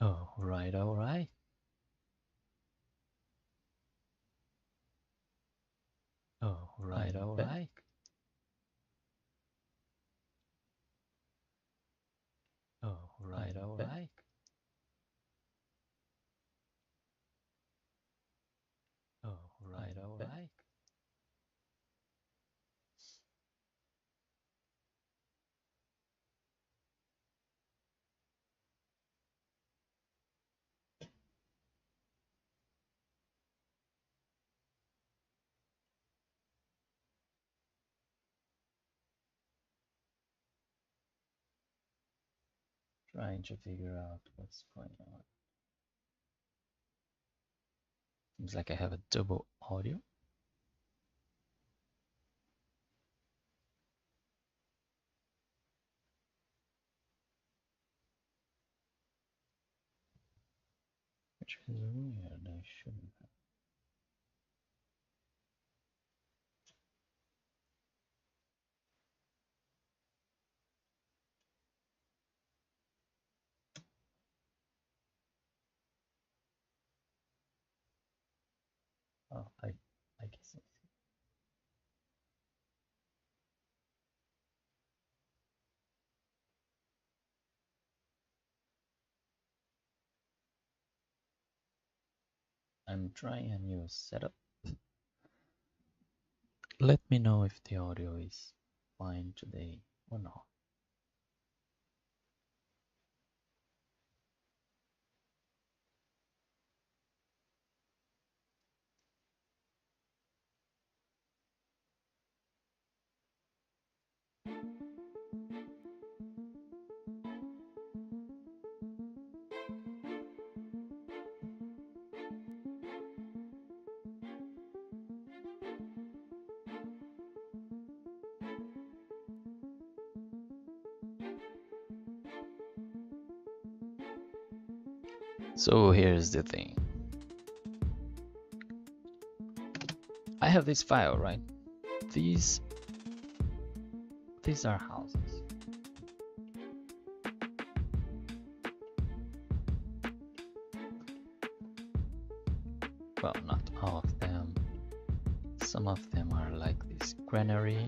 All right, all right. All right, I'm all back. right. All right, I'm all back. right. All right, I'm all back. right. Trying to figure out what's going on. Seems like I have a double audio. Which is weird. I shouldn't have. Oh, I guess I see. I'm trying a new setup. Let me know if the audio is fine today or not. So here's the thing. I have this file, right? These these are houses. Well, not all of them. Some of them are like this granary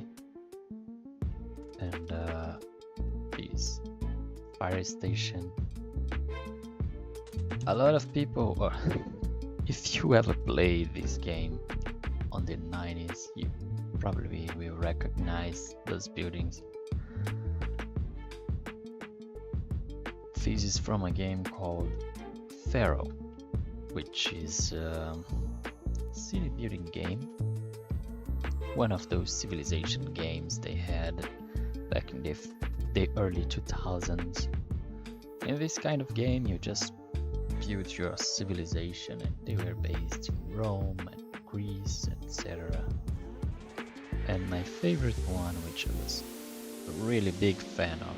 and this fire station. A lot of people, or if you ever played this game on the 90s, you probably will recognize those buildings. This is from a game called Pharaoh, which is a city building game. One of those civilization games they had back in the early 2000s. In this kind of game, you just build your civilization, and they were based in Rome and Greece, etc. And my favorite one, which I was a really big fan of,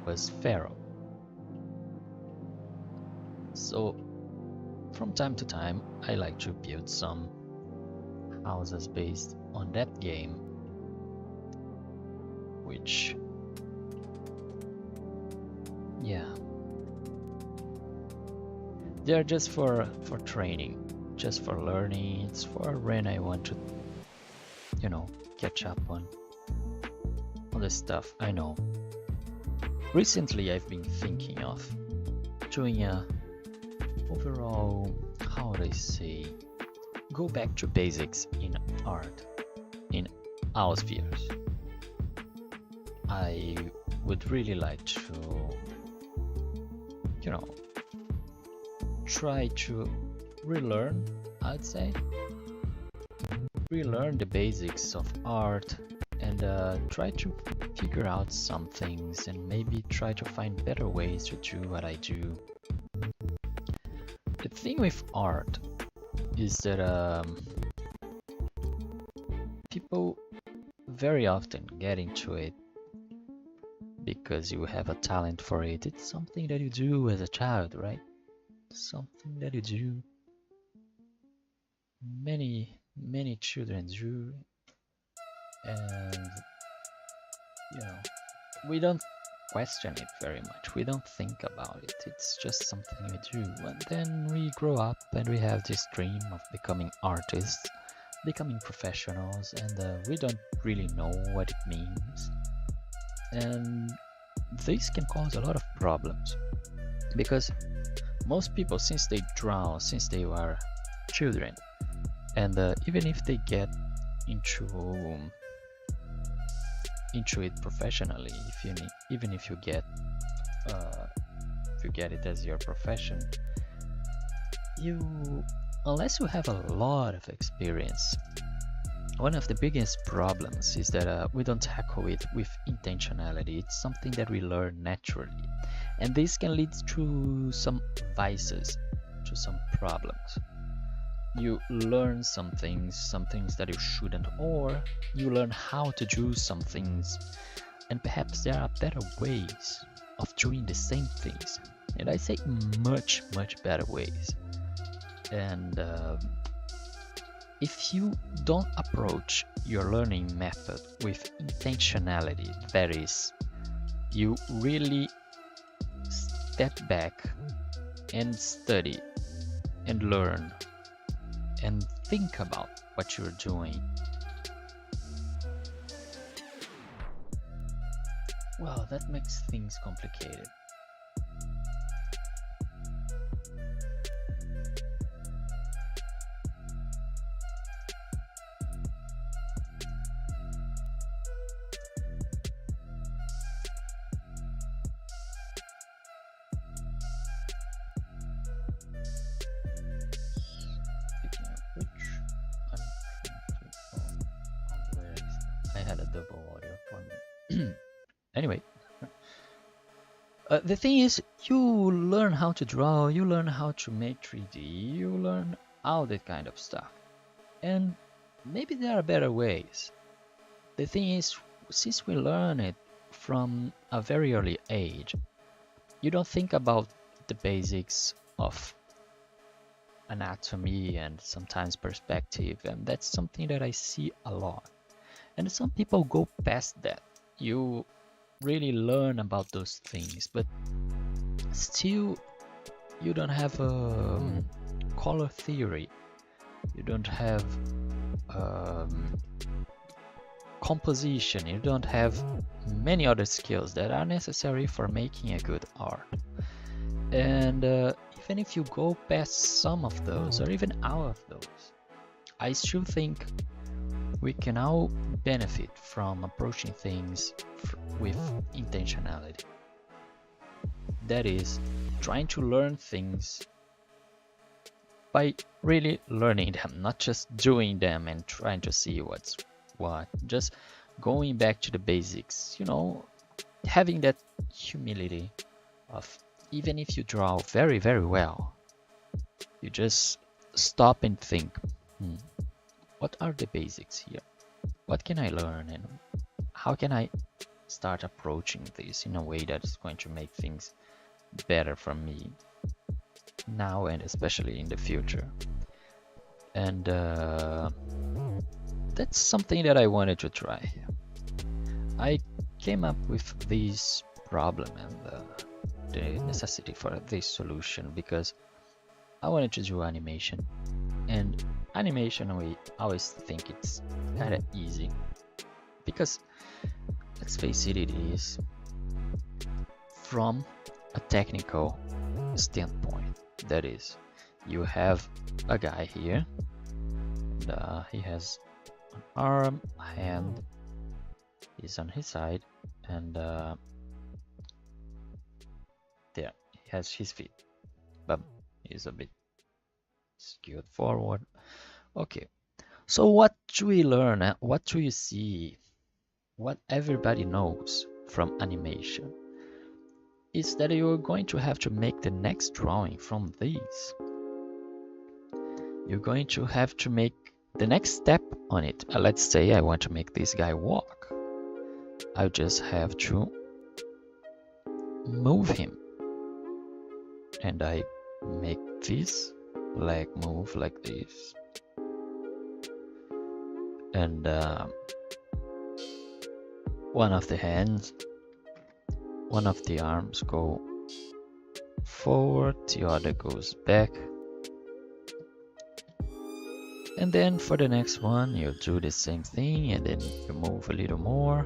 was Pharaoh. So from time to time, I like to build some houses based on that game, which, yeah, they're just for training, just for learning. It's for when I want to, you know, catch up on the stuff I know. Recently, I've been thinking of doing a overall, how would I say, go back to basics in art, in our spheres. I would really like to, you know, try to relearn, I'd say, relearn the basics of art and try to figure out some things and maybe try to find better ways to do what I do. The thing with art is that people very often get into it because you have a talent for it. It's something that you do as a child, right? Something that you do. Many children do, and you know, we don't. question it very much. We don't think about it. It's just something we do. And then we grow up and we have this dream of becoming artists, becoming professionals, and we don't really know what it means. And this can cause a lot of problems because most people, since they draw, since they were children, and even if they get into it professionally, even if you get it as your profession, you unless you have a lot of experience, one of the biggest problems is that we don't tackle it with intentionality. It's something that we learn naturally, and this can lead to some vices, to some problems. You learn some things that you shouldn't, or you learn how to do some things, and perhaps there are better ways of doing the same things, and I say much better ways. And if you don't approach your learning method with intentionality, that is, you really step back and study and learn and think about what you're doing, well, that makes things complicated. Speaking of which, I'm trying to. Oh, where is that? I had a double audio for me. Anyway, the thing is, you learn how to draw, you learn how to make 3D, you learn all that kind of stuff. And maybe there are better ways. The thing is, since we learn it from a very early age, you don't think about the basics of anatomy and sometimes perspective, and that's something that I see a lot. And some people go past that. You really learn about those things, but still you don't have color theory, you don't have composition, you don't have many other skills that are necessary for making a good art. And even if you go past some of those, or even all of those, I still think we can all benefit from approaching things with intentionality. That is, trying to learn things by really learning them, not just doing them and trying to see what's what. Just going back to the basics, having that humility of, even if you draw very, very well, you just stop and think, what are the basics here? What can I learn, and how can I start approaching this in a way that is going to make things better for me now and especially in the future? And that's something that I wanted to try. I came up with this problem and the necessity for this solution because I wanted to do animation, and animation, we always think it's kind of easy because, let's face it, it is from a technical standpoint. That is, you have a guy here, and he has an arm, a hand, he's on his side, and there, he has his feet, but he's a bit skewed forward. Okay, so what do we learn? What do you see? What everybody knows from animation is that you're going to have to make the next drawing from these. You're going to have to make the next step on it. Let's say I want to make this guy walk. I just have to move him, and I make this leg move like this, and one of the hands one of the arms go forward, the other goes back. And then for the next one, you do the same thing and then you move a little more.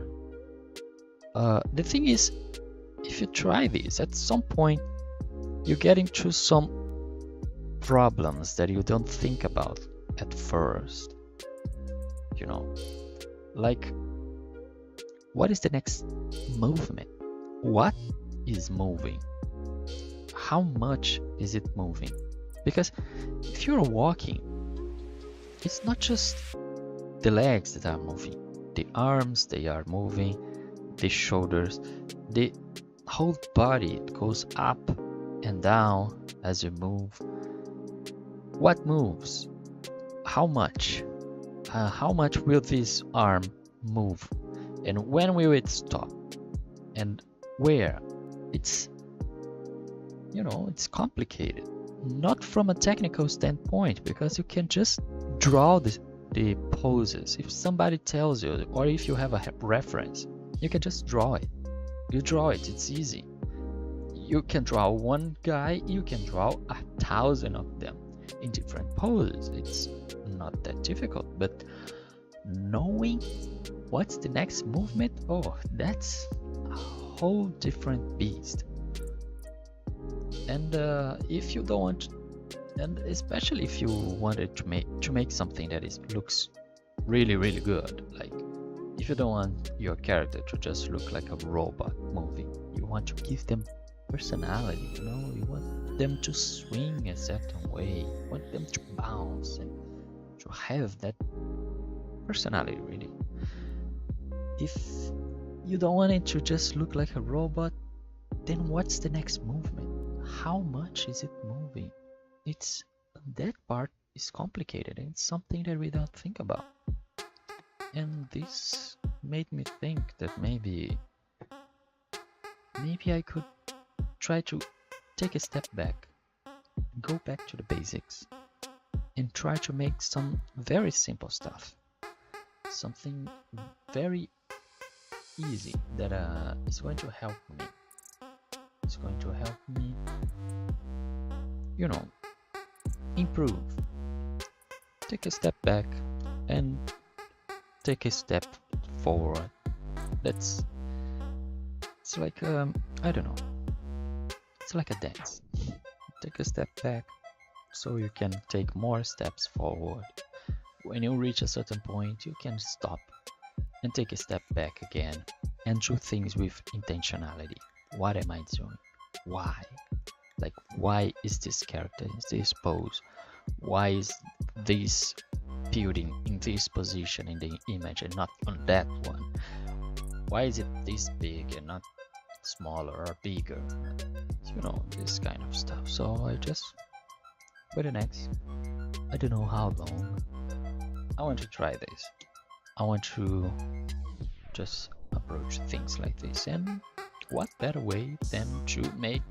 The thing is, if you try this, at some point you get into some problems that you don't think about at first. You know, like, what is the next movement? What is moving? How much is it moving? Because if you're walking, it's not just the legs that are moving. The arms, they are moving. The shoulders, the whole body, it goes up and down as you move. What moves? How much? How much will this arm move? And when will it stop? And where? It's, it's complicated. Not from a technical standpoint, because you can just draw the poses. If somebody tells you, or if you have a reference, you can just draw it. You draw it, it's easy. You can draw one guy, you can draw 1,000 of them in different poses. It's not that difficult, but knowing what's the next movement, oh, that's a whole different beast. And if you don't want, and especially if you wanted to make something that looks really, really good, like if you don't want your character to just look like a robot moving, you want to give them personality, you want them to swing a certain way, you want them to bounce and to have that personality, really. If you don't want it to just look like a robot, then what's the next movement? How much is it moving? That part is complicated, and it's something that we don't think about. And this made me think that maybe I could try to take a step back, go back to the basics, and try to make some very simple stuff. Something very easy that is going to help me. It's going to help me, improve. Take a step back and take a step forward. It's like I don't know. It's like a dance. Take a step back so you can take more steps forward. When you reach a certain point, you can stop and take a step back again and do things with intentionality. What am I doing? Why? Like, why is this character in this pose? Why is this building in this position in the image and not on that one? Why is it this big and not smaller or bigger? This kind of stuff. So I just, for the next, I don't know how long, I want to try this. I want to just approach things like this. And what better way than to make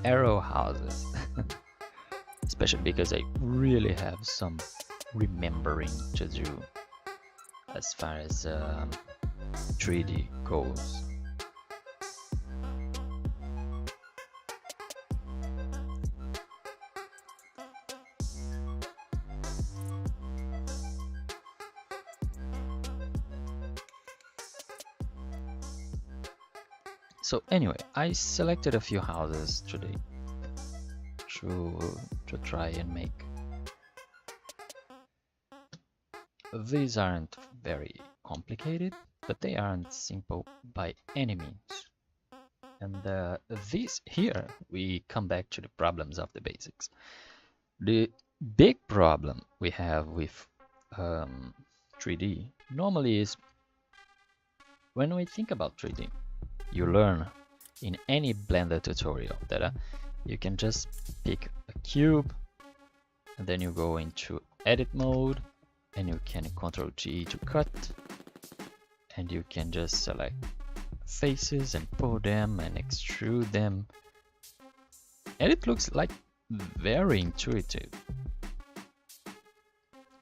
arrow houses? Especially because I really have some remembering to do as far as 3D goes. So anyway, I selected a few houses today to try and make. These aren't very complicated, but they aren't simple by any means. And this here, we come back to the problems of the basics. The big problem we have with 3D normally is when we think about 3D. You learn in any Blender tutorial that you can just pick a cube and then you go into edit mode and you can Ctrl G to cut, and you can just select faces and pull them and extrude them, and it looks like very intuitive.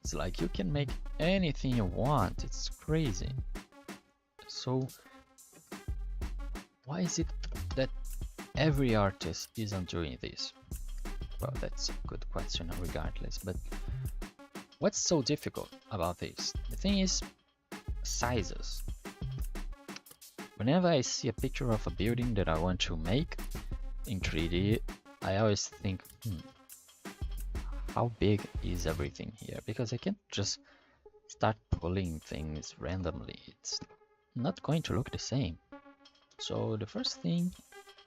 It's like you can make anything you want. It's crazy. So why is it every artist isn't doing this? Well, that's a good question regardless, but what's so difficult about this? The thing is sizes. Whenever I see a picture of a building that I want to make in 3D, I always think, how big is everything here? Because I can't just start pulling things randomly. It's not going to look the same. So the first thing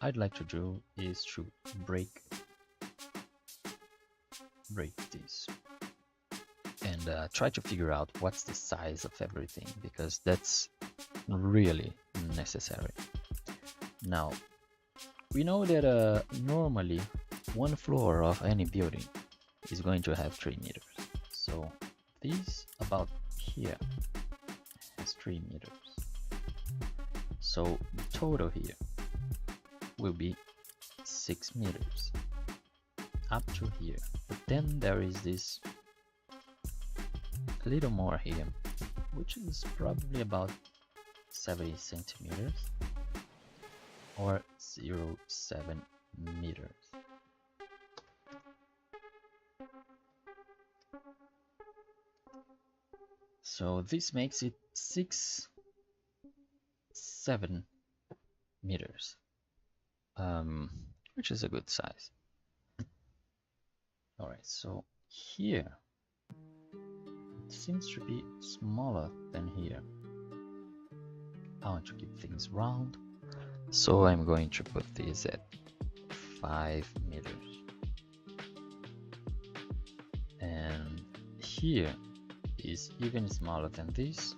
I'd like to do is to break this and try to figure out what's the size of everything, because that's really necessary. Now, we know that normally one floor of any building is going to have 3 meters. So this about here has 3 meters. So the total here will be 6 meters up to here. But then there is this a little more here, which is probably about 70 centimeters or 0.7 meters. So this makes it 7 meters, which is a good size. Alright, so here it seems to be smaller than here. I want to keep things round, so I'm going to put this at 5 meters. And here is even smaller than this.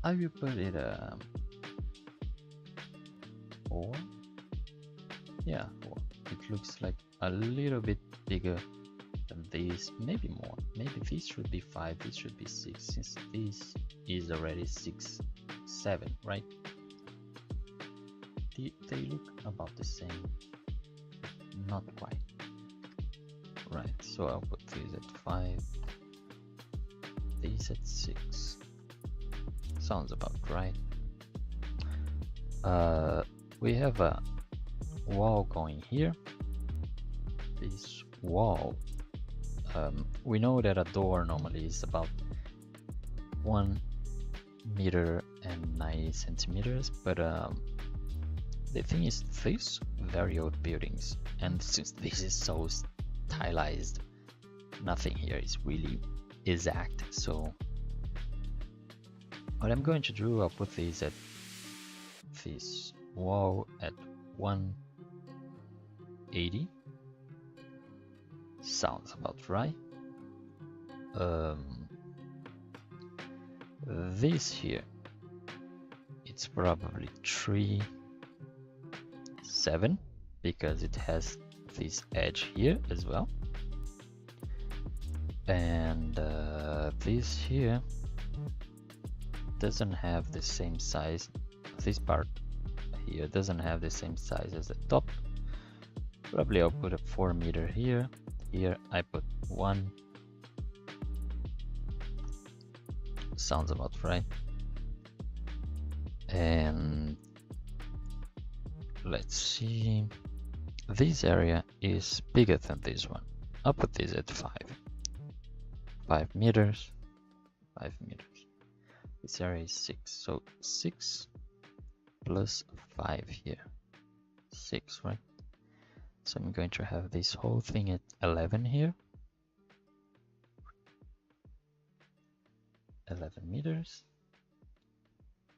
I will put it 4. Yeah, 4. It looks like a little bit bigger than this, maybe more. Maybe this should be 5, this should be 6, since this is already 6, 7, right? They look about the same, not quite. Right, so I'll put this at 5, this at 6. Sounds about right. We have a wall going here. This wall, we know that a door normally is about 1 meter and 90 centimeters, but the thing is, these very old buildings, and since this is so stylized, nothing here is really exact. So what I'm going to do, I'll put this wall at 180. Sounds about right. This here, it's probably 3.7 because it has this edge here as well. And this here doesn't have the same size. This part here doesn't have the same size as the top. Probably I'll put a 4 meter here. Here I put 1. Sounds about right. And let's see. This area is bigger than this one. I'll put this at 5. 5 meters. 5 meters. This area is 6. So 6 plus 5 here. 6, right? So I'm going to have this whole thing at 11 here. 11 meters.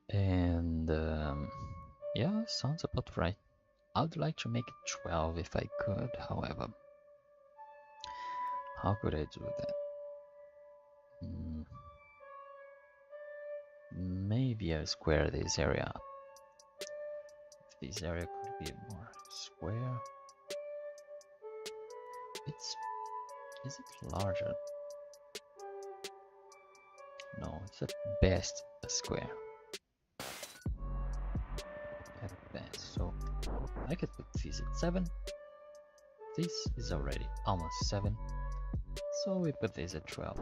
And yeah, sounds about right. I'd like to make it 12 if I could, however. How could I do that? Maybe I'll square this area. If this area could be more square. Is it larger? No, it's at best a square. At best, so I could put this at 7. This is already almost 7, so we put this at 12.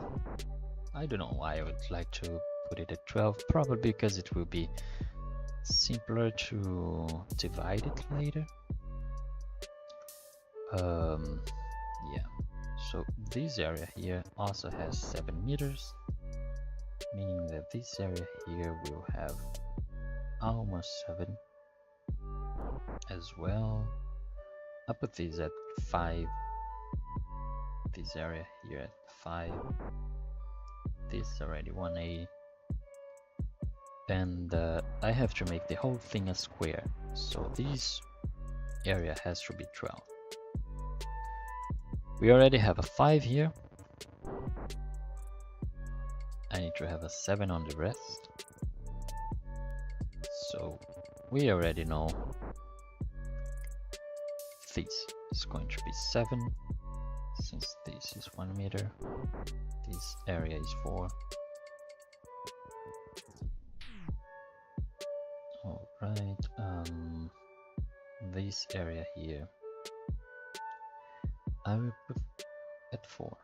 I don't know why I would like to put it at 12, probably because it will be simpler to divide it later. Yeah, so this area here also has 7 meters, meaning that this area here will have almost 7 as well. I put this at 5, this area here at 5, this is already 180, and I have to make the whole thing a square, so this area has to be 12. We already have a 5 here. I need to have a 7 on the rest. So we already know this is going to be 7, since this is 1 meter. This area is 4. Alright, this area here I will put at 4.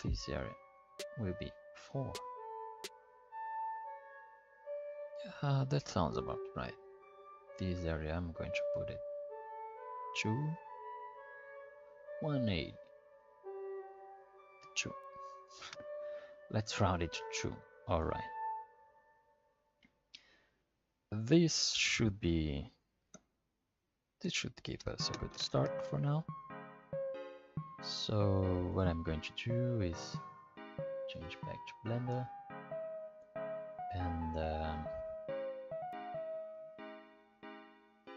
This area will be 4. That sounds about right. This area I'm going to put it 2, 180, 2. Let's round it to 2. Alright. This should give us a good start for now. So what I'm going to do is change back to Blender and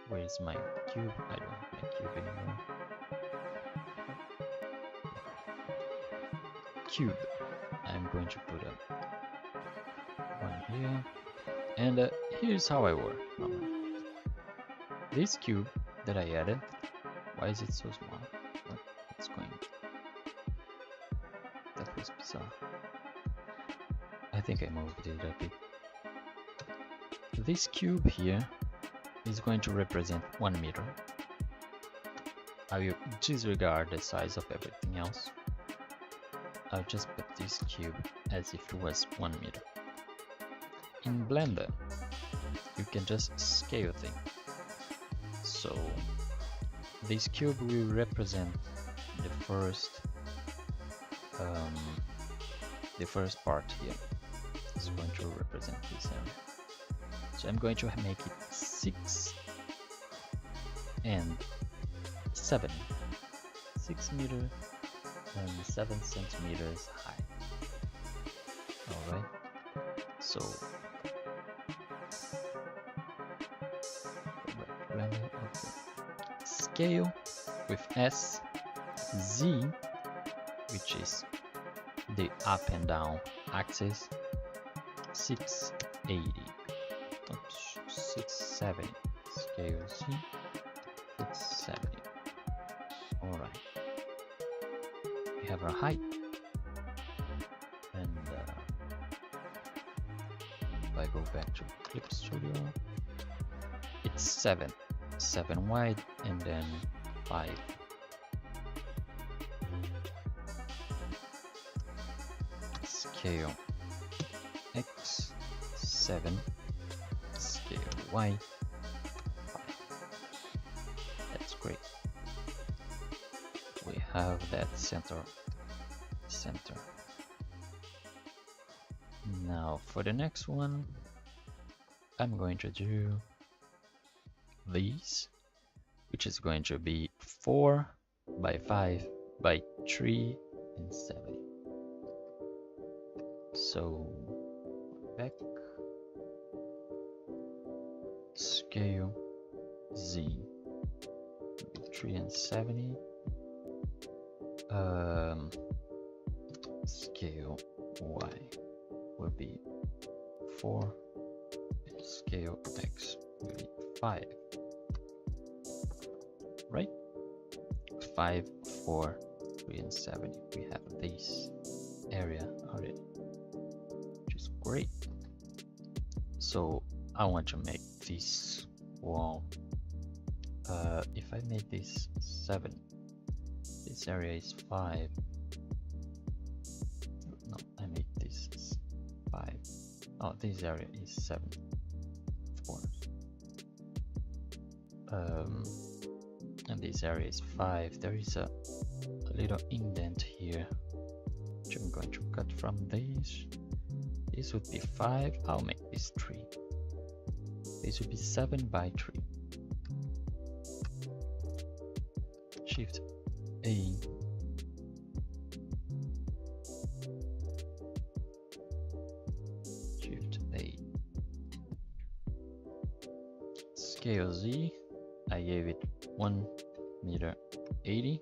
where's my cube? I don't have my cube anymore. Cube. I'm going to put one here, and here's how I work. This cube that I added, why is it so small? What's going on? That was bizarre. I think I moved it a bit. This cube here is going to represent 1 meter. I will disregard the size of everything else. I'll just put this cube as if it was 1 meter. In Blender, you can just scale things. So this cube will represent the first part here. It's going to represent this area. So I'm going to make it 6 and 7. 6 meters and 7 centimeters high. Alright, so scale with S, Z, which is the up and down axis, 680. Oops, 670. Scale Z, 670. Alright. We have our height. And if I go back to Clip Studio, it's 7 wide and then 5. Scale X, 7. Scale Y, 5. That's great. We have that center. Now for the next one, I'm going to do these, which is going to be 4 by 5 by 3 and 70. So back, scale Z, 3 and 70, scale Y will be 4, and scale X will be 5. Right? 5, 4, 3 and 70. We have this area already, which is great. So I want to make this wall. If I make this 7, this area is 5. No, I make this 5. Oh, this area is 7. and this area is 5. There is a little indent here, which I'm going to cut from this. This would be 5. I'll make this 3. This would be 7 by 3. Shift A. Shift A. Scale Z. I gave it 1 meter 80.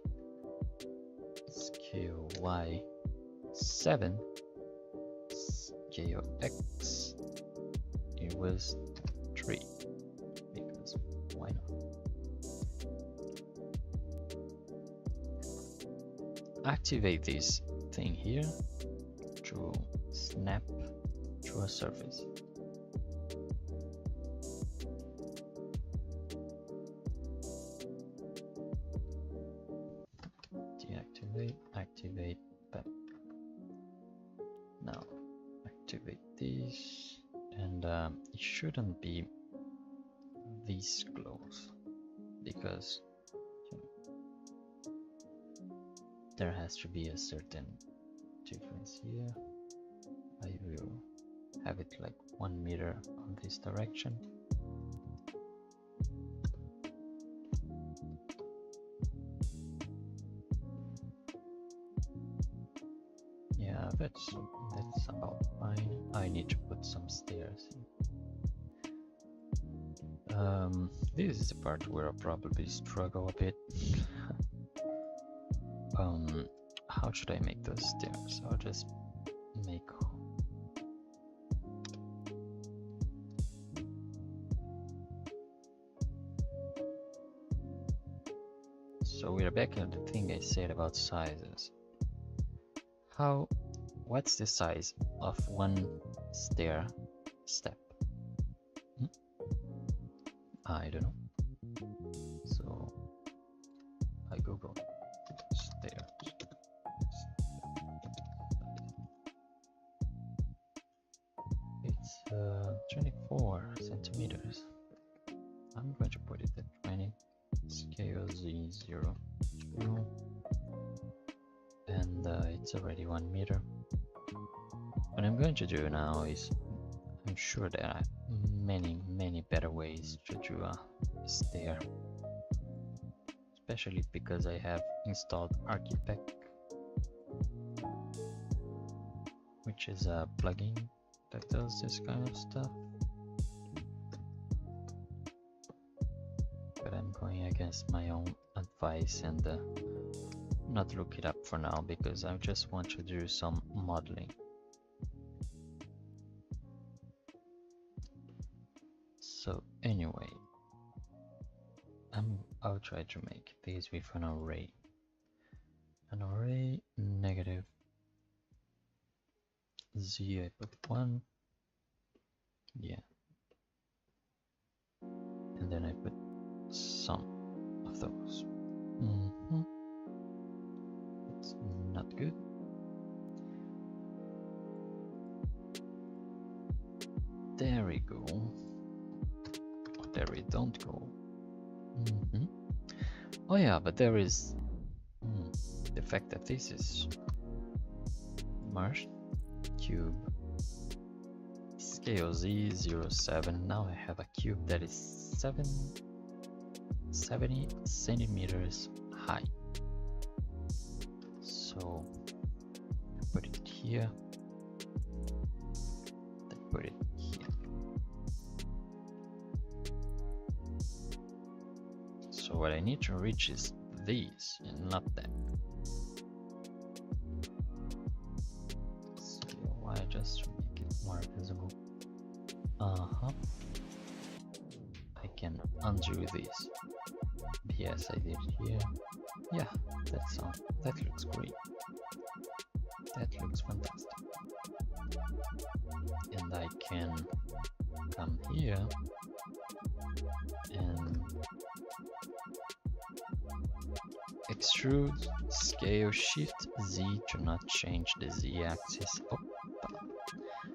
Scale Y 7. Scale X. It was 3. Because why not? Activate this thing here to snap to a surface. Deactivate, activate, back. Now activate this, and it shouldn't be this close because there has to be a certain difference here. I will have it like 1 meter on this direction. Yeah, that's about fine. I need to put some stairs in. This is the part where I'll probably struggle a bit. How should I make those stairs? I'll just make. So we're back at the thing I said about sizes. What's the size of one stair step? I don't know. So I Google stairs. It's 24 centimeters. I'm going to put it at 20. Scale Z0, and it's already 1 meter. What I'm going to do now is, I'm sure there are many better ways to do a stair, especially because I have installed Architect, which is a plugin that does this kind of stuff. But I'm going against my own advice and not look it up for now because I just want to do some modeling. So anyway, I'll try to make this with an array. An array negative Z, I put 1. Yeah. And then I put some of those. It's not good. There we go. There we don't go. Oh yeah, but there is the fact that this is merged cube. Scale Z07. Now I have a cube that is 70 centimeters high. So I put it here. I put it here. So what I need to reach is these and not that. Scale Y just to make it more visible. I can undo this. Yes, I did here. Yeah, that looks great. That looks fantastic. And I can come here and extrude, scale, shift Z to not change the Z axis. Oh,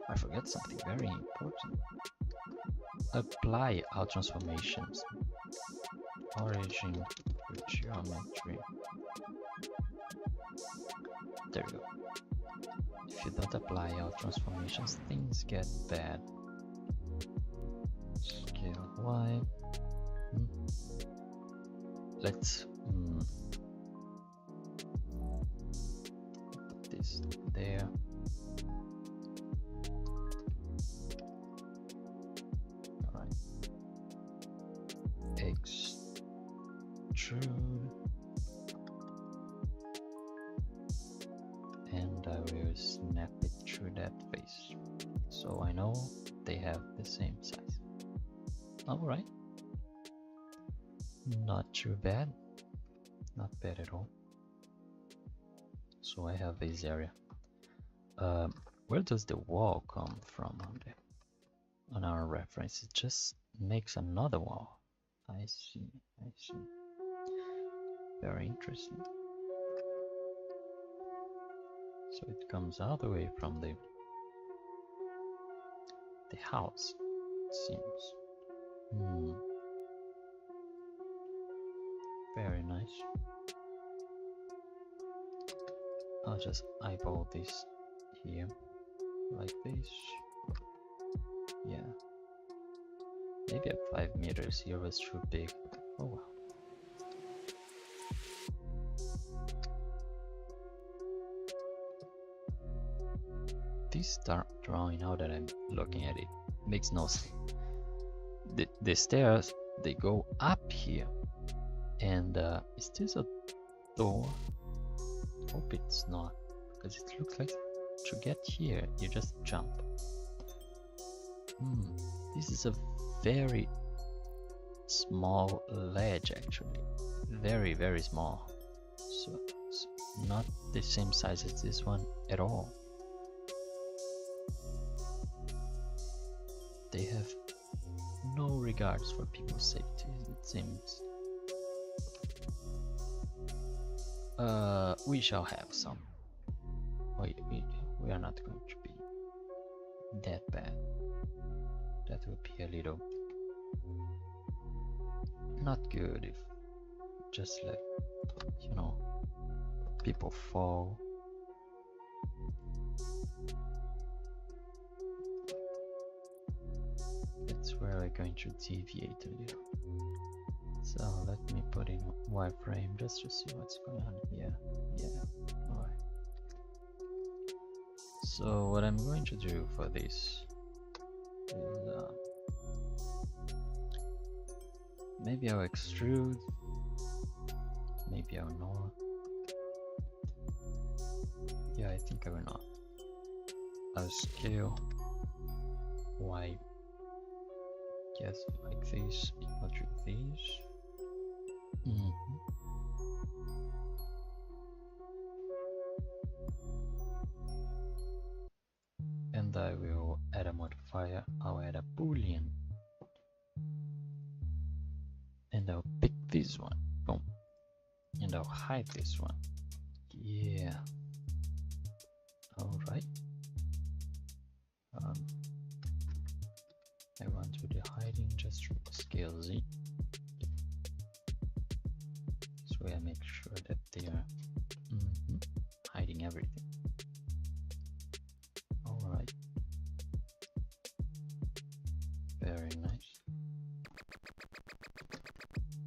I forgot something very important. Apply our transformations. origin to geometry. There we go. If you don't apply all transformations, things get bad. Scale Y. Let's put this there. Alright. Extrude. And I will snap it through that face. So I know they have the same size. Alright. Not too bad. Not bad at all. So I have this area. Where does the wall come from on our reference? It just makes another wall. I see. Very interesting. So it comes all the way from the house, it seems. Very nice. I'll just eyeball this here, like this. Yeah. Maybe at 5 meters here was too big. Oh well. This drawing, now that I'm looking at it, makes no sense. The stairs, they go up here. And is this a door? Hope it's not, because it looks like to get here you just jump. This is a very small ledge, actually. Very, very small. So it's not the same size as this one at all. They have no regards for people's safety, it seems. We shall have some. We are not going to be that bad. That would be a little not good if just let, you know, people fall. That's where we're going to deviate a little. So let me put in wireframe just to see what's going on here. Yeah, alright. So what I'm going to do for this is maybe I'll extrude, maybe I'll not. Yeah, I think I will not. I'll scale Y, yes, like this, equal to this. And I will add a modifier. I'll add a boolean, and I'll pick this one. Boom. And I'll hide this one. Yeah. All right. I want to do the hiding just to scale Z. So I make sure that they are hiding everything. Alright. Very nice.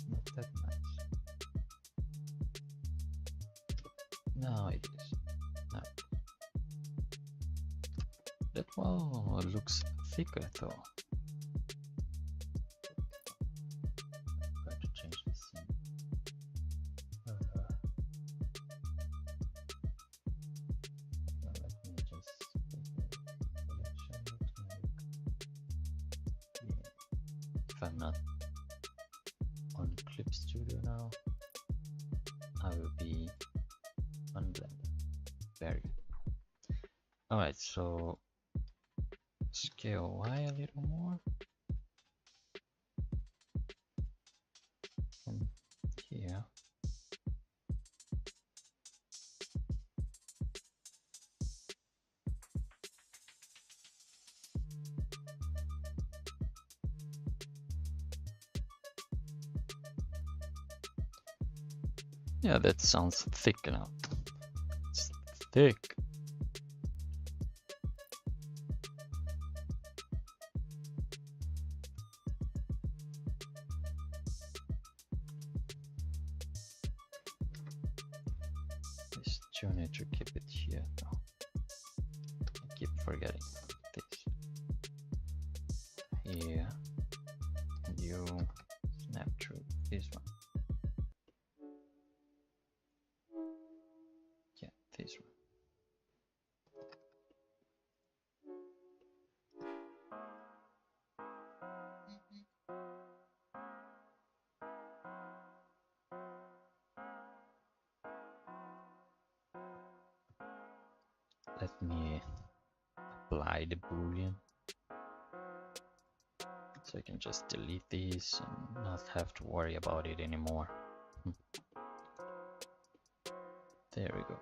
Not that nice. No, it is. No. That wall looks thicker though. If I'm not on Clip Studio now, I will be on Blender. Very good. Alright, so scale Y a little more. And here. Yeah, that sounds thick enough. It's thick. I still need to keep it here. Oh, I keep forgetting this. Here. And you snap through this one. Yeah, this one. Let me apply the boolean so I can just delete this and not have to worry about it anymore. There we go.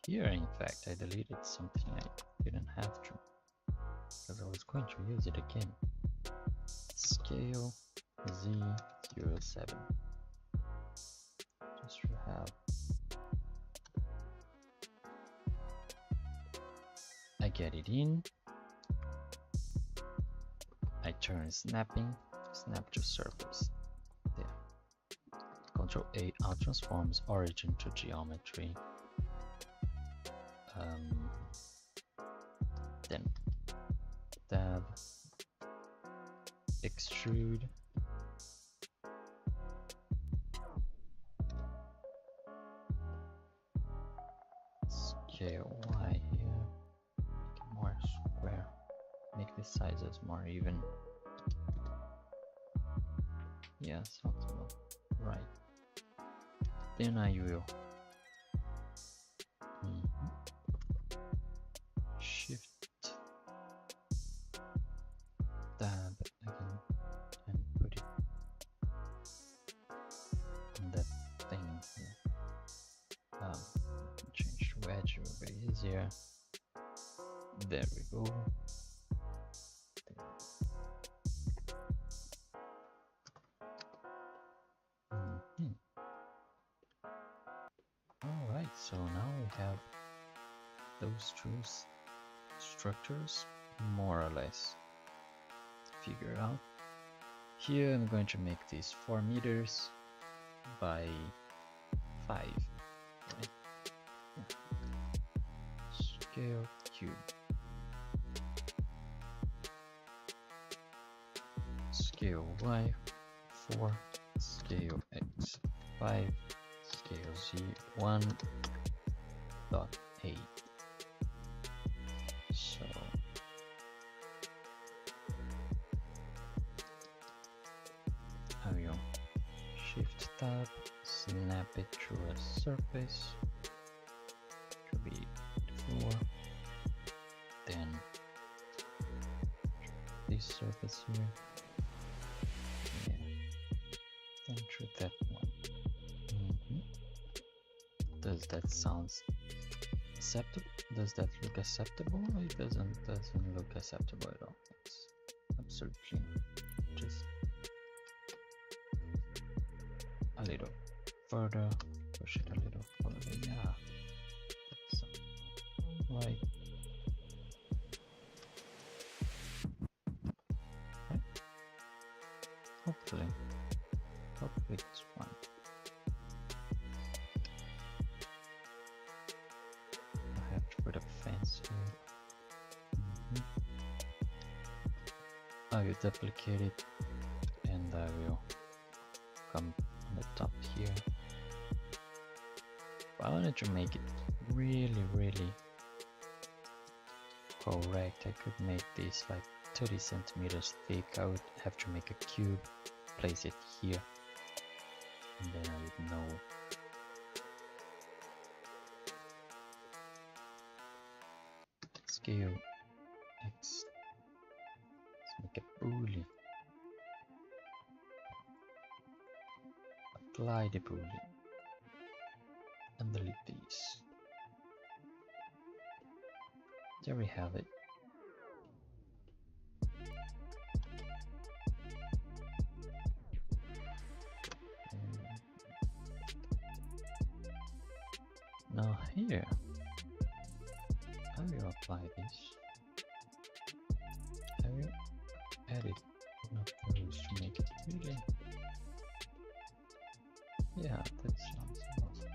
Here in fact I deleted something I didn't have to because I was going to use it again. Scale Z07 just to have. I get it in. I turn snapping, snap to surface. There. Control A out transforms origin to geometry. Then tab, extrude, scale Y here, make it more square, make the sizes more even. Yeah, sounds about right. Then I will shift tab again and put it on that thing here. Change the wedge a bit easier. There we go. Alright, so now we have those two structures more or less figured out. Here I'm going to make this 4 meters by 5. Right? Scale cube. Scale Y 4, scale X 5, scale Z 1.8. So I will shift tab, snap it through a surface, to be 4, then this surface here, yeah. Then through that one. Does that sound acceptable? Does that look acceptable? It doesn't look acceptable at all. It's absolutely just a little further, push it a little further. Yeah, that's right. Right. Hopefully it's fine. I have to put a fence here. I will duplicate it and I will come on the top here. But I wanted to make it really correct. I could make this like 30 centimeters thick. I would have to make a cube, place it here, and then I would know. Scale X. Let's make a boolean. Apply the boolean and delete these. There we have it. here, I will apply this. I will edit one of those to make it really. Yeah, that sounds awesome.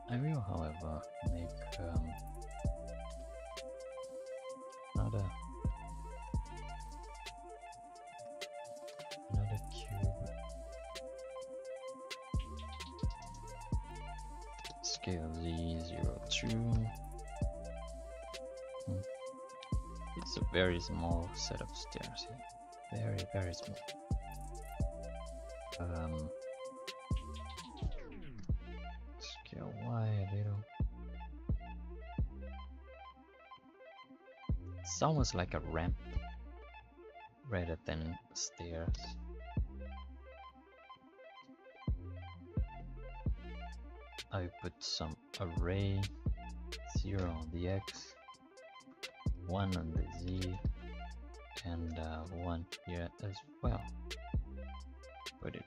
I will, however, make another cube. Scale Z02. It's a very small set of stairs here. Very small. Scale Y a little. It's almost like a ramp rather than stairs. I put some array, 0 on the X, 1 on the Z, and 1 here as well. Put it.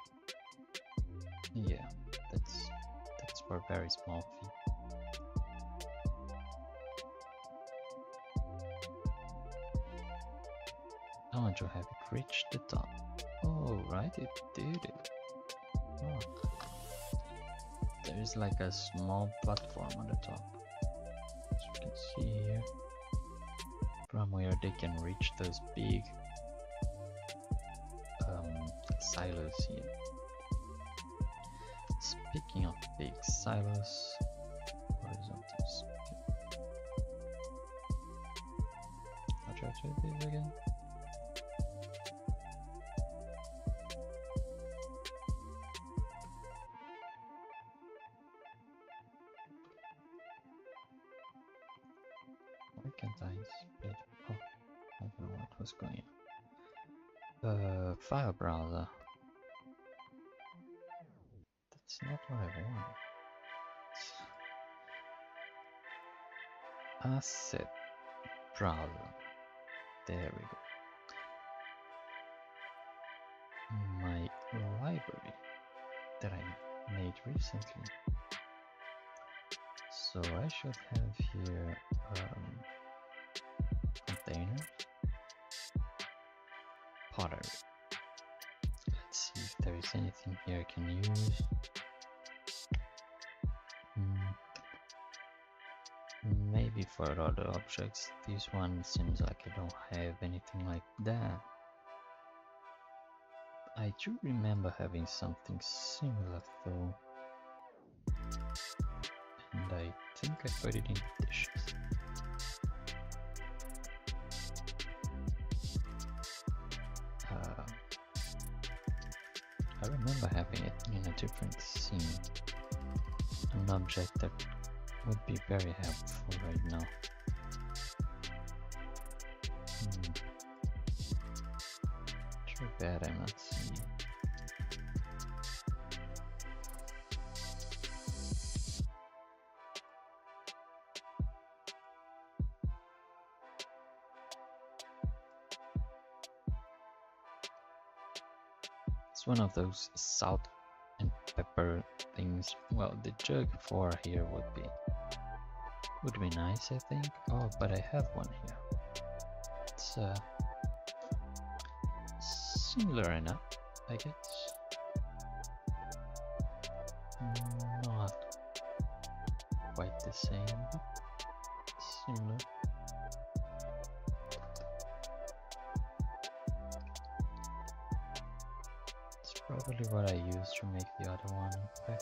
Yeah, that's for very small feet. I want to have it reach the top. Oh, right, it did it. Oh. There is like a small platform on the top, as you can see here, from where they can reach those big silos here. Speaking of big silos, horizontals. I'll try to do this again. Why can't I split? Oh, I don't know what was going on. File browser. That's not what I want. Asset browser. There we go. My library that I made recently. So I should have here containers, pottery. Let's see if there is anything here I can use. Maybe for other objects. This one seems like I don't have anything like that. I do remember having something similar though. And I think I put it in dishes. I remember having it in a different scene. An object that would be very helpful right now. Too bad I'm not seeing it. It's one of those salt and pepper things. Well, the jug for here would be nice, I think. Oh, but I have one here. It's similar enough, I guess. Not quite the same, but similar. It's probably what I used to make the other one. Okay.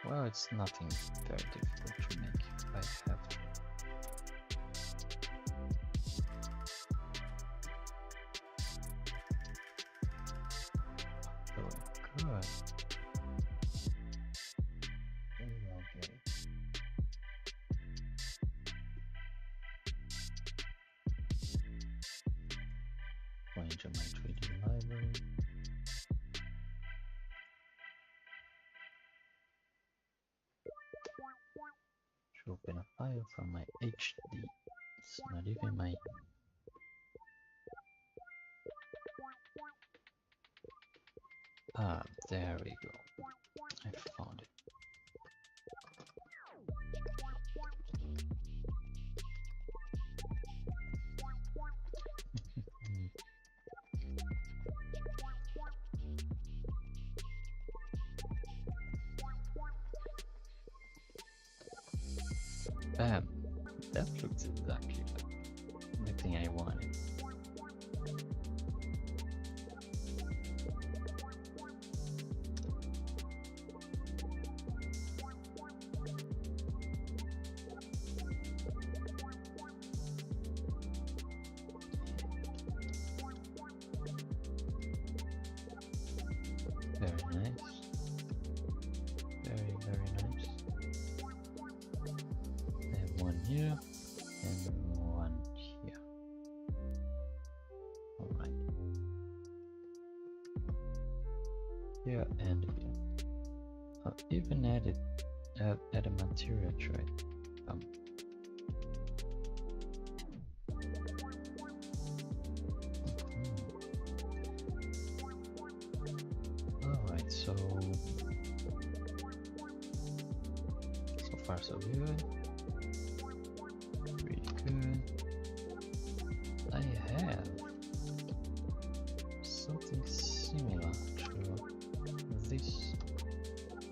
Well, it's nothing very difficult to make if I have to. Oh, good. Very well, get it. Go into my 3D library. To open a still from my HD. It's not even my... Ah, there we go. I found it. Bam! That looks exactly like the thing I wanted. Very nice. Very, very nice. I have one here and one here. Alright. Here and here. I'll even add a material tray. Alright, so far so good. Pretty good. I have something similar to this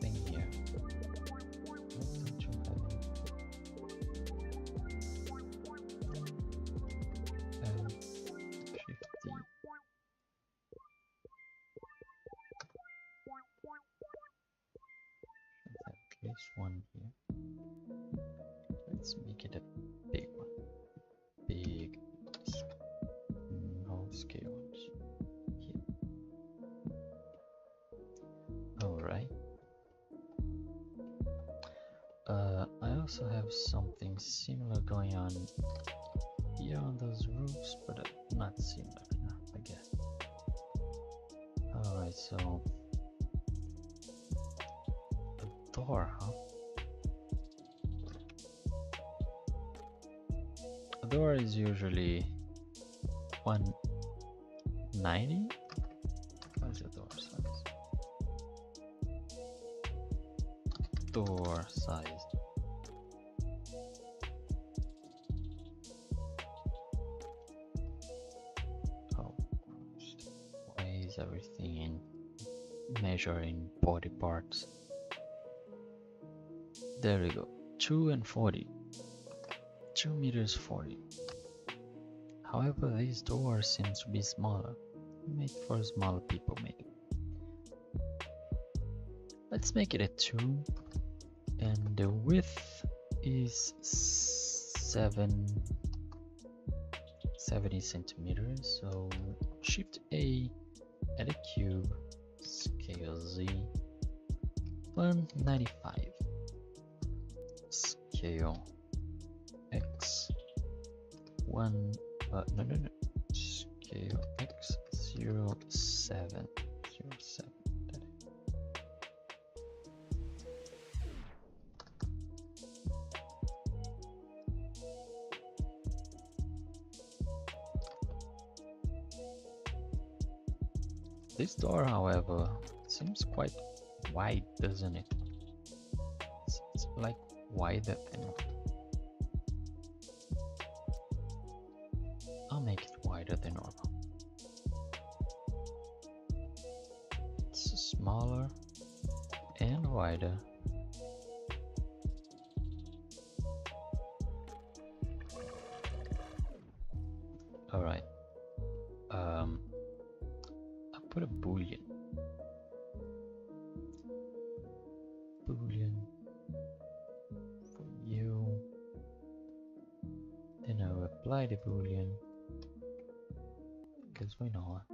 thing here. Why don't you have it? 50. Should have at least one here. Let's make it a big one. Big, no scale ones. Here. Alright. I also have something similar going on here on those roofs, but not similar enough, I guess. Alright, so a door, huh? A door is usually 190. What is the door size? Door size. Oh, why is everything in measuring body parts? There we go. 2 and 40. 2 meters 40. However, this door seems to be smaller. Made for smaller people, maybe. Let's make it a 2. And the width is 70 centimeters. So Shift A, add a cube, scale Z, 195. Scale X 1 no, scale X 07. This door, however, seems quite wide, doesn't it? It's like wider than... I'll make it wider than normal. It's smaller and wider. Alright. I'll put a boolean. Boolean for you. Then I'll apply the boolean because we know it.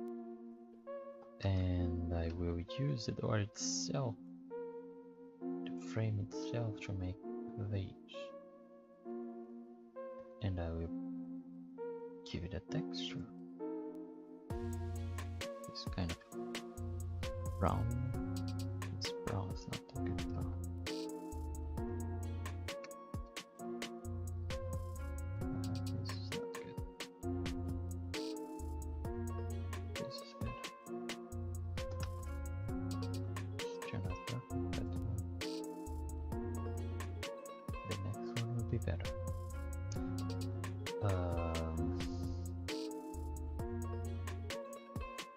And I will use the door itself, the frame itself, to make these. And I will give it a texture. It's kind of brown. It's brown, it's not that good brown. be better.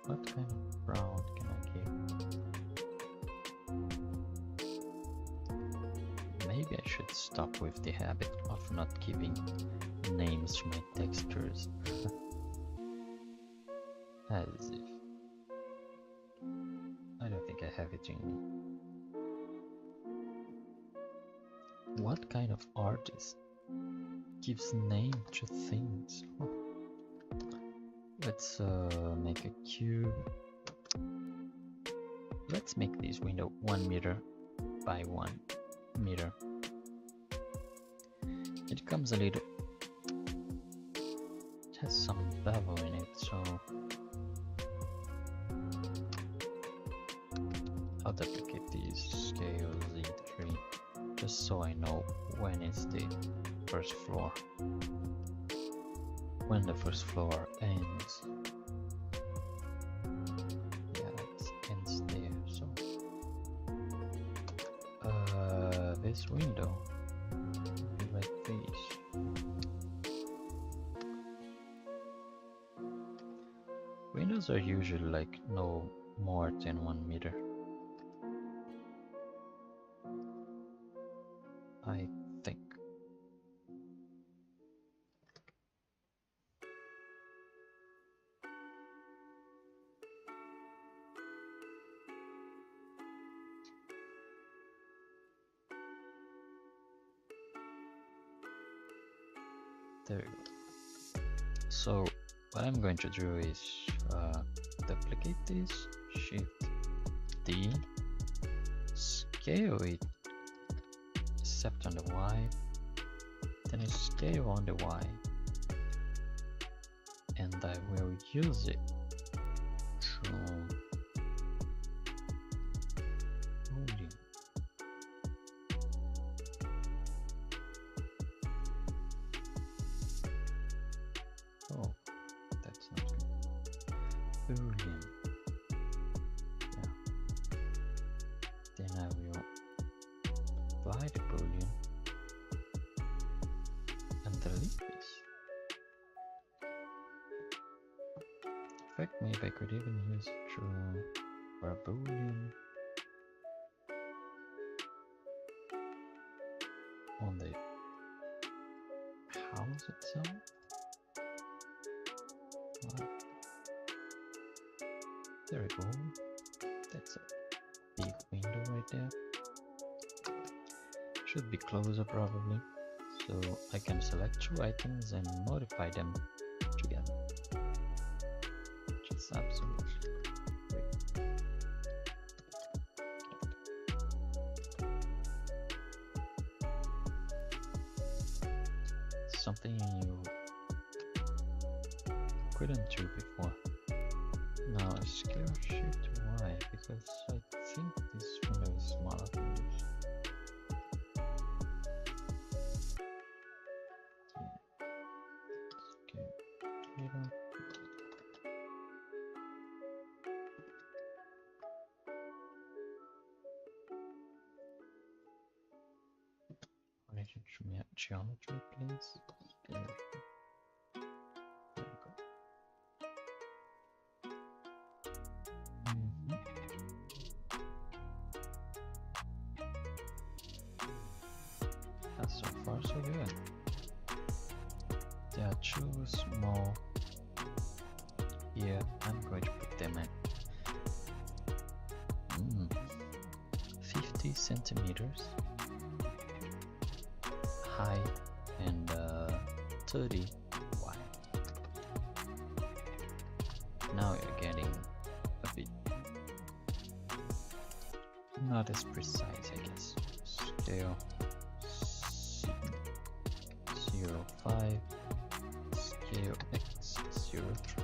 What kind of brown can I give? Maybe I should stop with the habit of not giving names to my textures. As if I don't think I have it in me. What kind of artist gives name to things? Oh. Let's make a cube. Let's make this window 1 meter by 1 meter. It comes a little. It has some bevel in it, so I'll duplicate these scale Z3 just so I know when it's the first floor. When the first floor ends. Yeah, it ends there, so this window will be like this. Windows are usually like no more than 1 meter. I think. There we go. So what I'm going to do is duplicate this, Shift D, scale it except on the Y, then I scale on the Y, and I will use it to oh, that's not good. Boolean. Yeah. Then I will apply the Boolean and delete this. In fact, maybe I could even use true for a Boolean on the house itself. There we go. That's a big window right there. Should be closer probably. So I can select 2 items and modify them together. Which is absolutely great. Something you couldn't do before. Now scale Shift Y because I think this window is smaller than this. Scale little. Related to geometry, please. Scale. There we go. So far so good. There are 2 small here. I'm going to put them at 50 centimeters high and 30 wide. Now you're getting a bit not as precise, I guess. Scale 0.5, scale X 0.3.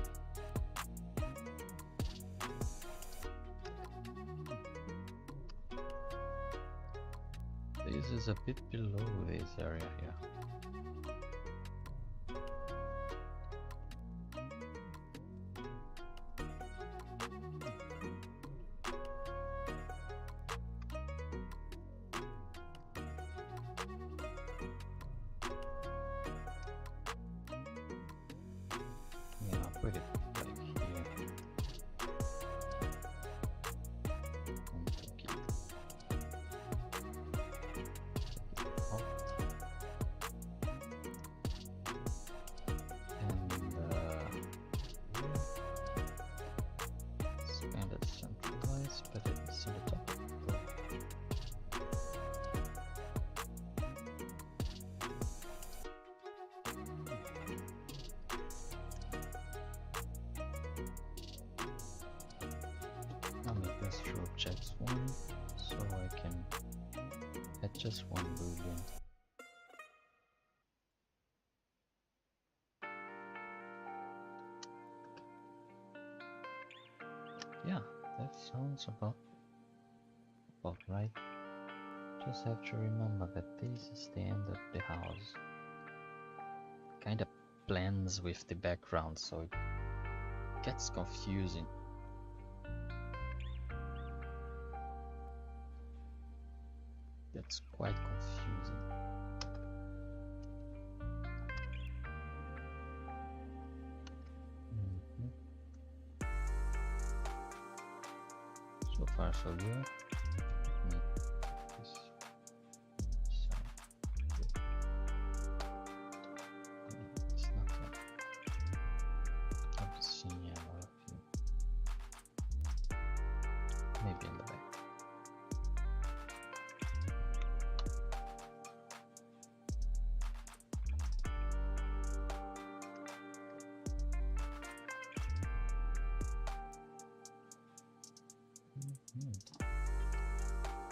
This is a bit below this area here. put it like here. Un poquito. Up. And expand it centralized, but it's in the top. I'll make this true objects 1 so I can add just one boolean. Yeah, that sounds about right. Just have to remember that this is the end of the house. Kinda blends with the background, so it gets confusing. That's quite confusing. So far so good. It's not that obscene about a few. Maybe in the back.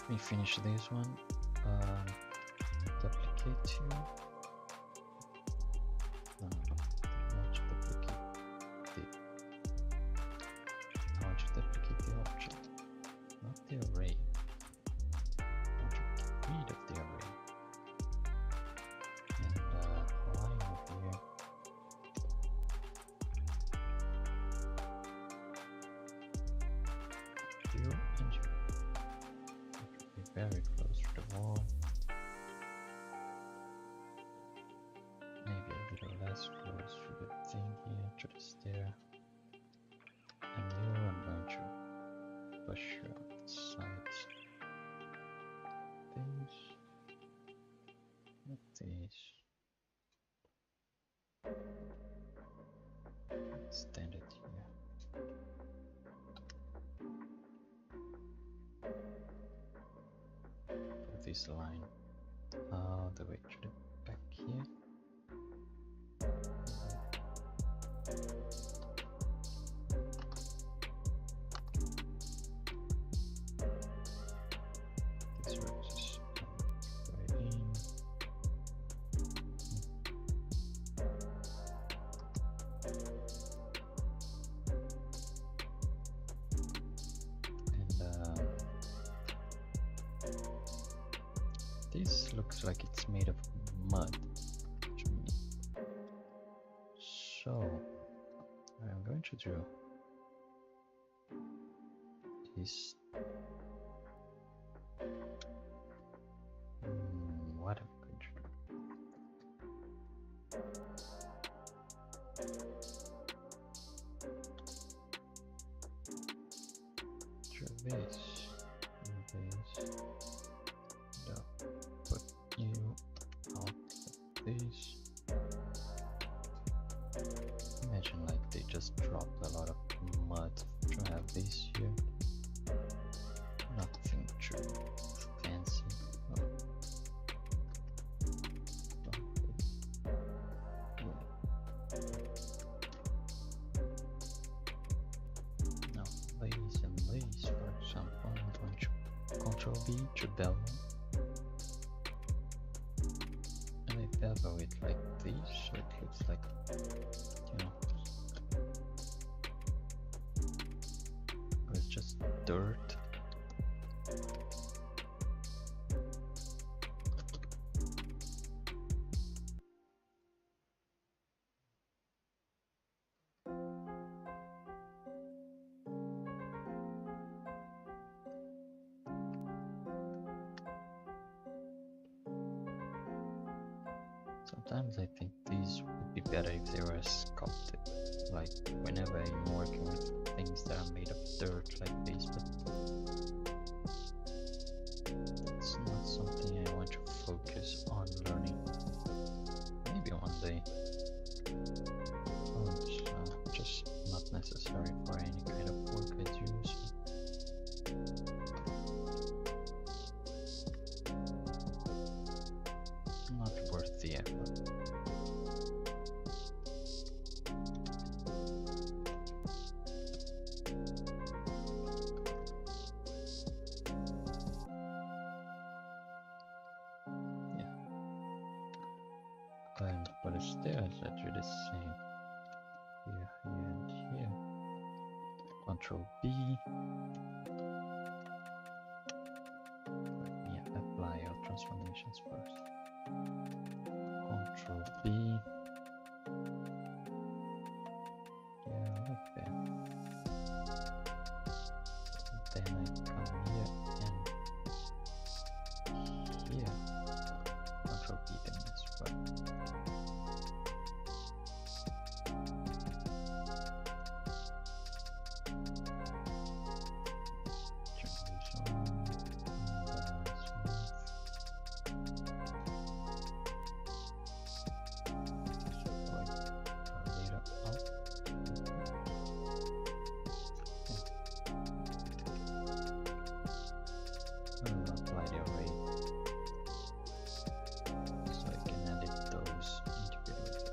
Let me finish this one. Duplicate here. No, not duplicate the. I want to duplicate the object, not the array. I want to get rid of the array. And align over here. View engine. Very close to the wall. Maybe a little less close to the thing here, to the stair. And you, I'm going to push you on the sides. This. Not this. Extend it here. This line all the way to the back here. This rows is right in. And this looks like it's made of mud to me. So I'm going to do this. What am I going to do? This. No. Put you out like this. Imagine like they just dropped a lot of mud to have this here. Nothing too fancy. Now lace and lace, for example, I'm going to Control B to bevel. And I bevel it like this, so it looks like, you know, it's just dirt. Sometimes I think these would be better if they were sculpted, like like whenever I'm working with things that are made of dirt like this, but it's not something I want to focus on learning. Maybe one day. Oh, it's just not necessary for any kind of work I do. So not worth the effort. And for the stairs, I do the same. Here, here, and here. Control B. Let me apply our transformations first. Control B. Yeah, like that. Then I come here and here. Control B then as well. Apply the array so I can edit those individually.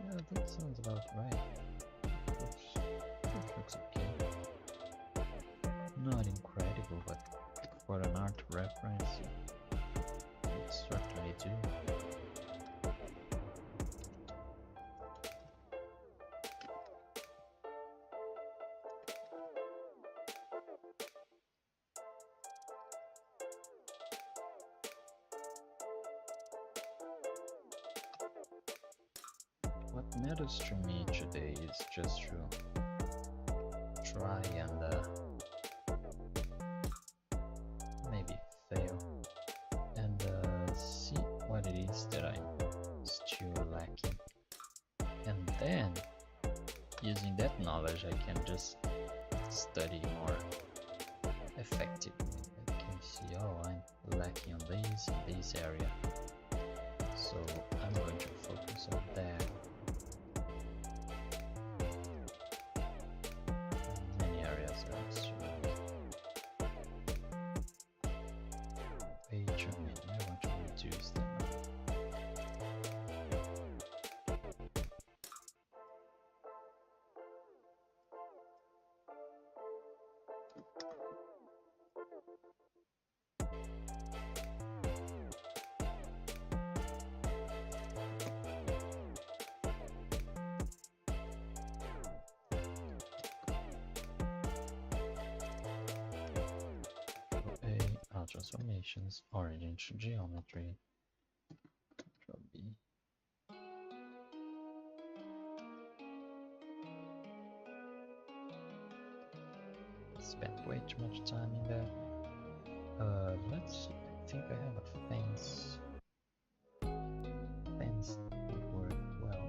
Yeah, that sounds about right. It looks okay. Not incredible, but for an art reference, it certainly do. What matters to me today is just to try and maybe fail and see what it is that I'm still lacking, and then using that knowledge I can just study more effectively. I can see, oh, I'm lacking on this area, so I'm going to focus on that. Many areas are strong. Page on menu, I want to reduce them. Transformations, origin to geometry. Control B. Spent way too much time in there. Let's see. I think I have a fence. Fence would work well.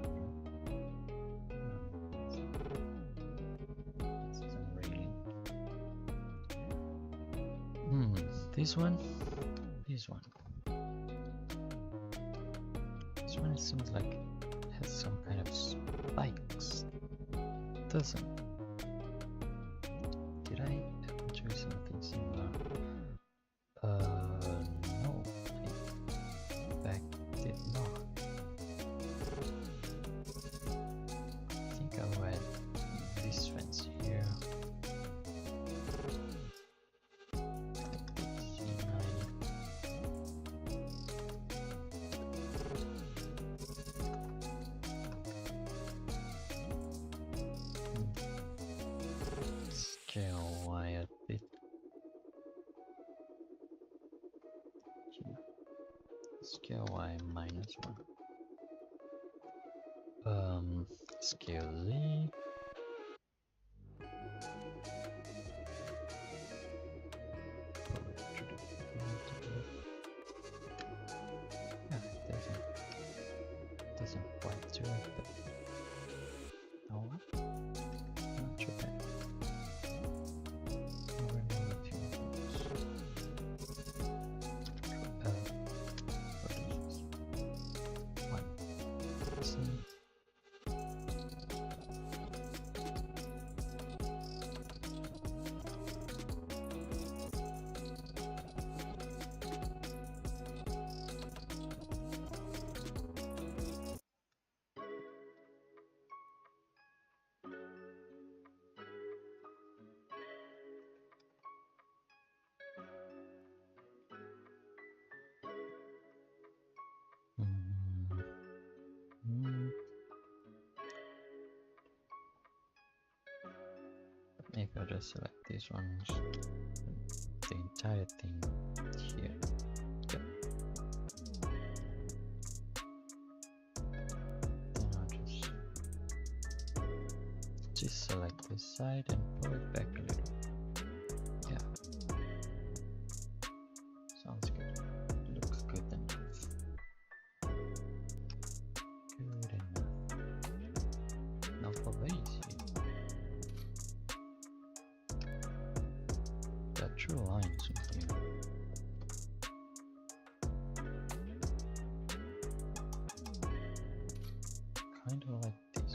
This is a railing. This one. This one it seems like it has some kind of spikes. Doesn't. Did I ever do something similar? No, I in fact did not. I think I'll add this fence here. Scale Y -1. Scale Z. Pull it to the front a bit. Yeah, it doesn't quite do it, but oh, not too bad. We'll remove a few things. What is this? One. C. Maybe I'll just select these ones, the entire thing here. Yep. Then I'll just select this side and pull it back a little. Yeah. Sounds good. Looks good enough. Good enough. Now for these here. There are true lines in here. Kind of like this.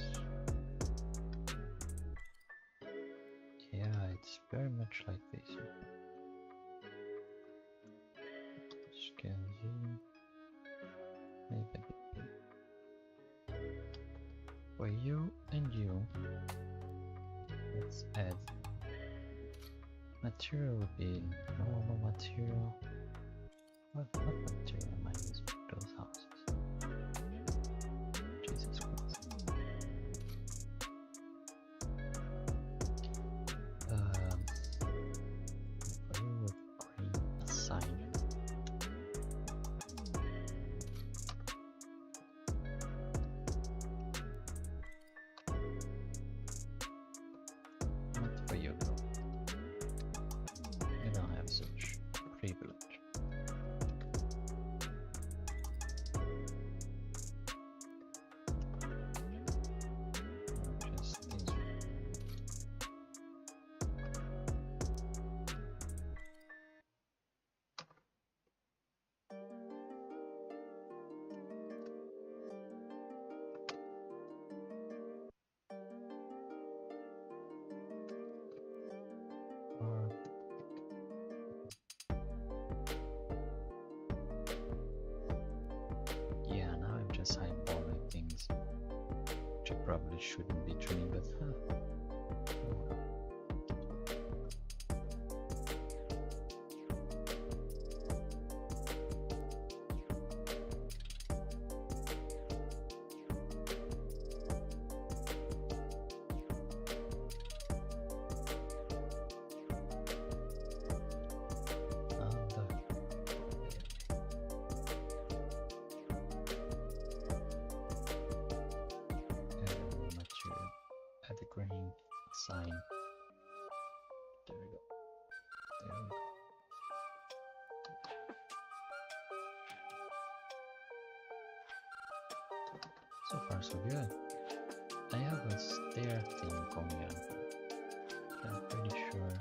Yeah, it's very much like this. Scale Z. Maybe a bit big. For you and you, let's add material would be normal material. What material am I using for those houses? Jesus Christ. For you with green sign. Not for you though. You don't have such privilege. Just these. Or yeah, now I'm just eyeballing things, which I probably shouldn't be doing, but huh. Material at the green sign. There we go. There we go. So far so good. I have a stair thing going on. I'm pretty sure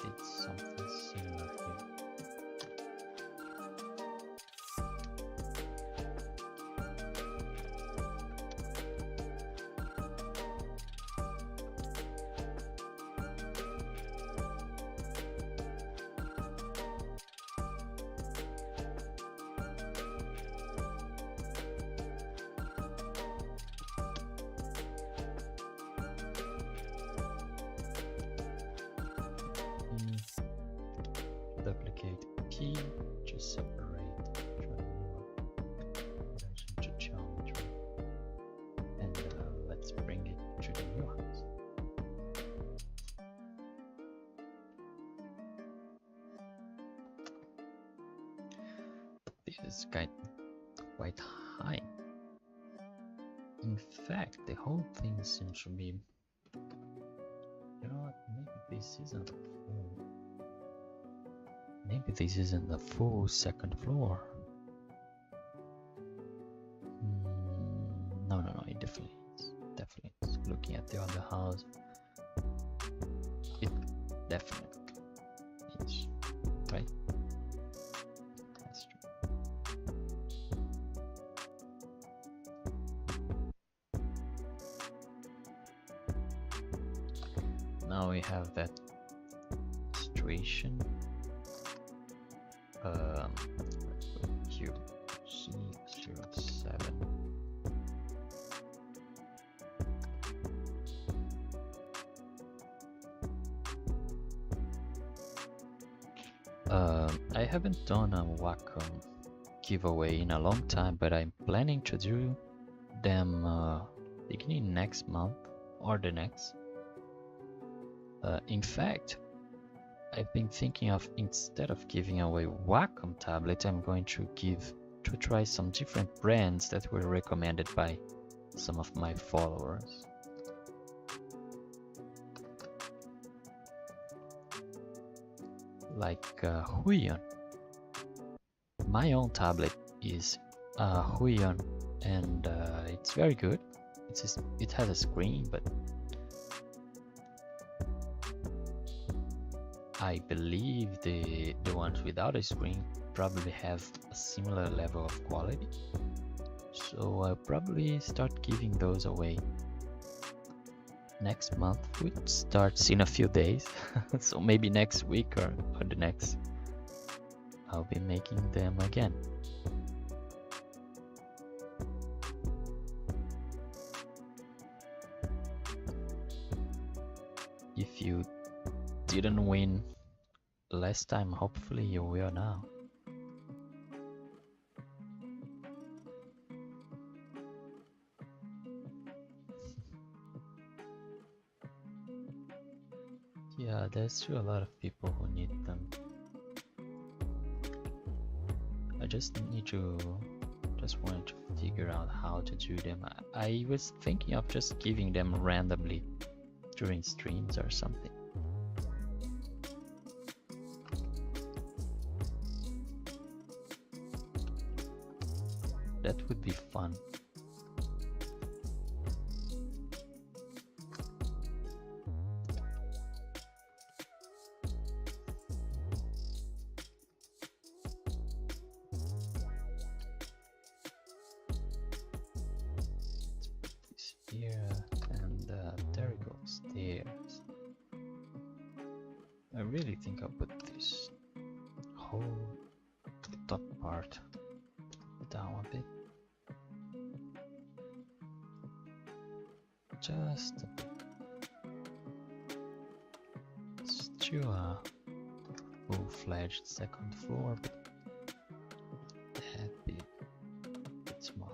it's something similar here. Duplicate is quite high. In fact, the whole thing seems to be... You know what? Maybe this isn't full. Maybe this isn't the full second floor. No, it definitely is. Definitely is. Looking at the other house, it definitely is. Right? That's true. Now we have that situation. QC07. I haven't done a Wacom giveaway in a long time, but I'm planning to do them beginning next month or the next. In fact, I've been thinking of, instead of giving away Wacom tablet, I'm going to try some different brands that were recommended by some of my followers. Like Huion. My own tablet is Huion, and it's very good. It has a screen, but I believe the ones without a screen probably have a similar level of quality. So I'll probably start giving those away next month, which starts in a few days. So maybe next week or the next, I'll be making them again. If you didn't win last time, hopefully you will now. Yeah, there's still a lot of people who need them. I just wanted to figure out how to do them. I was thinking of just giving them randomly during streams or something. That would be fun. Here, and there it goes, stairs. I really think I'll put this whole top part down a bit. Just a bit. Still a full-fledged second floor, but a bit smaller.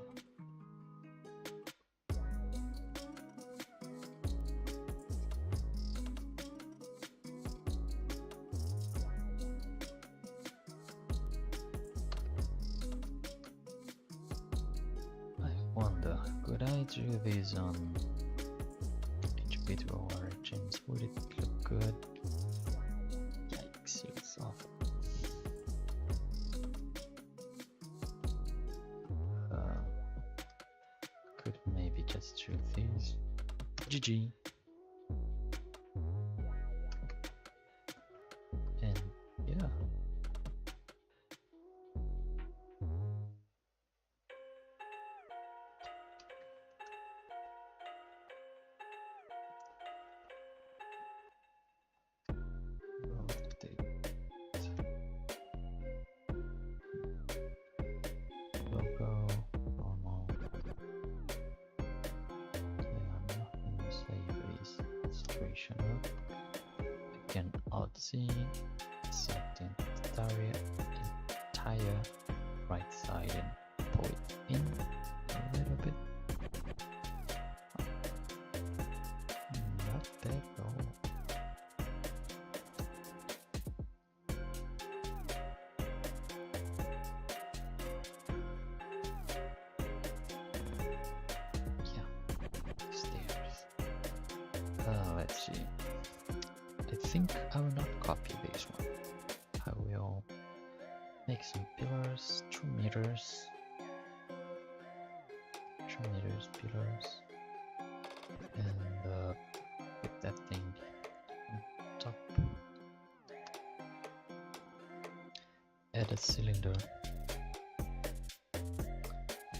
Wonder, could I do this on individual origins? Would it look good? Yikes, it's awful. Could maybe just do this. GG. And yeah. Logo, normal. Okay, I'm not gonna save this situation up. I can Alt-Z, select the entire right side and pull it in a little bit. Not bad though. Let's see. I think I will not copy this one. I will make some pillars, 2 meters, 2 meters pillars, and put that thing on top. Add a cylinder.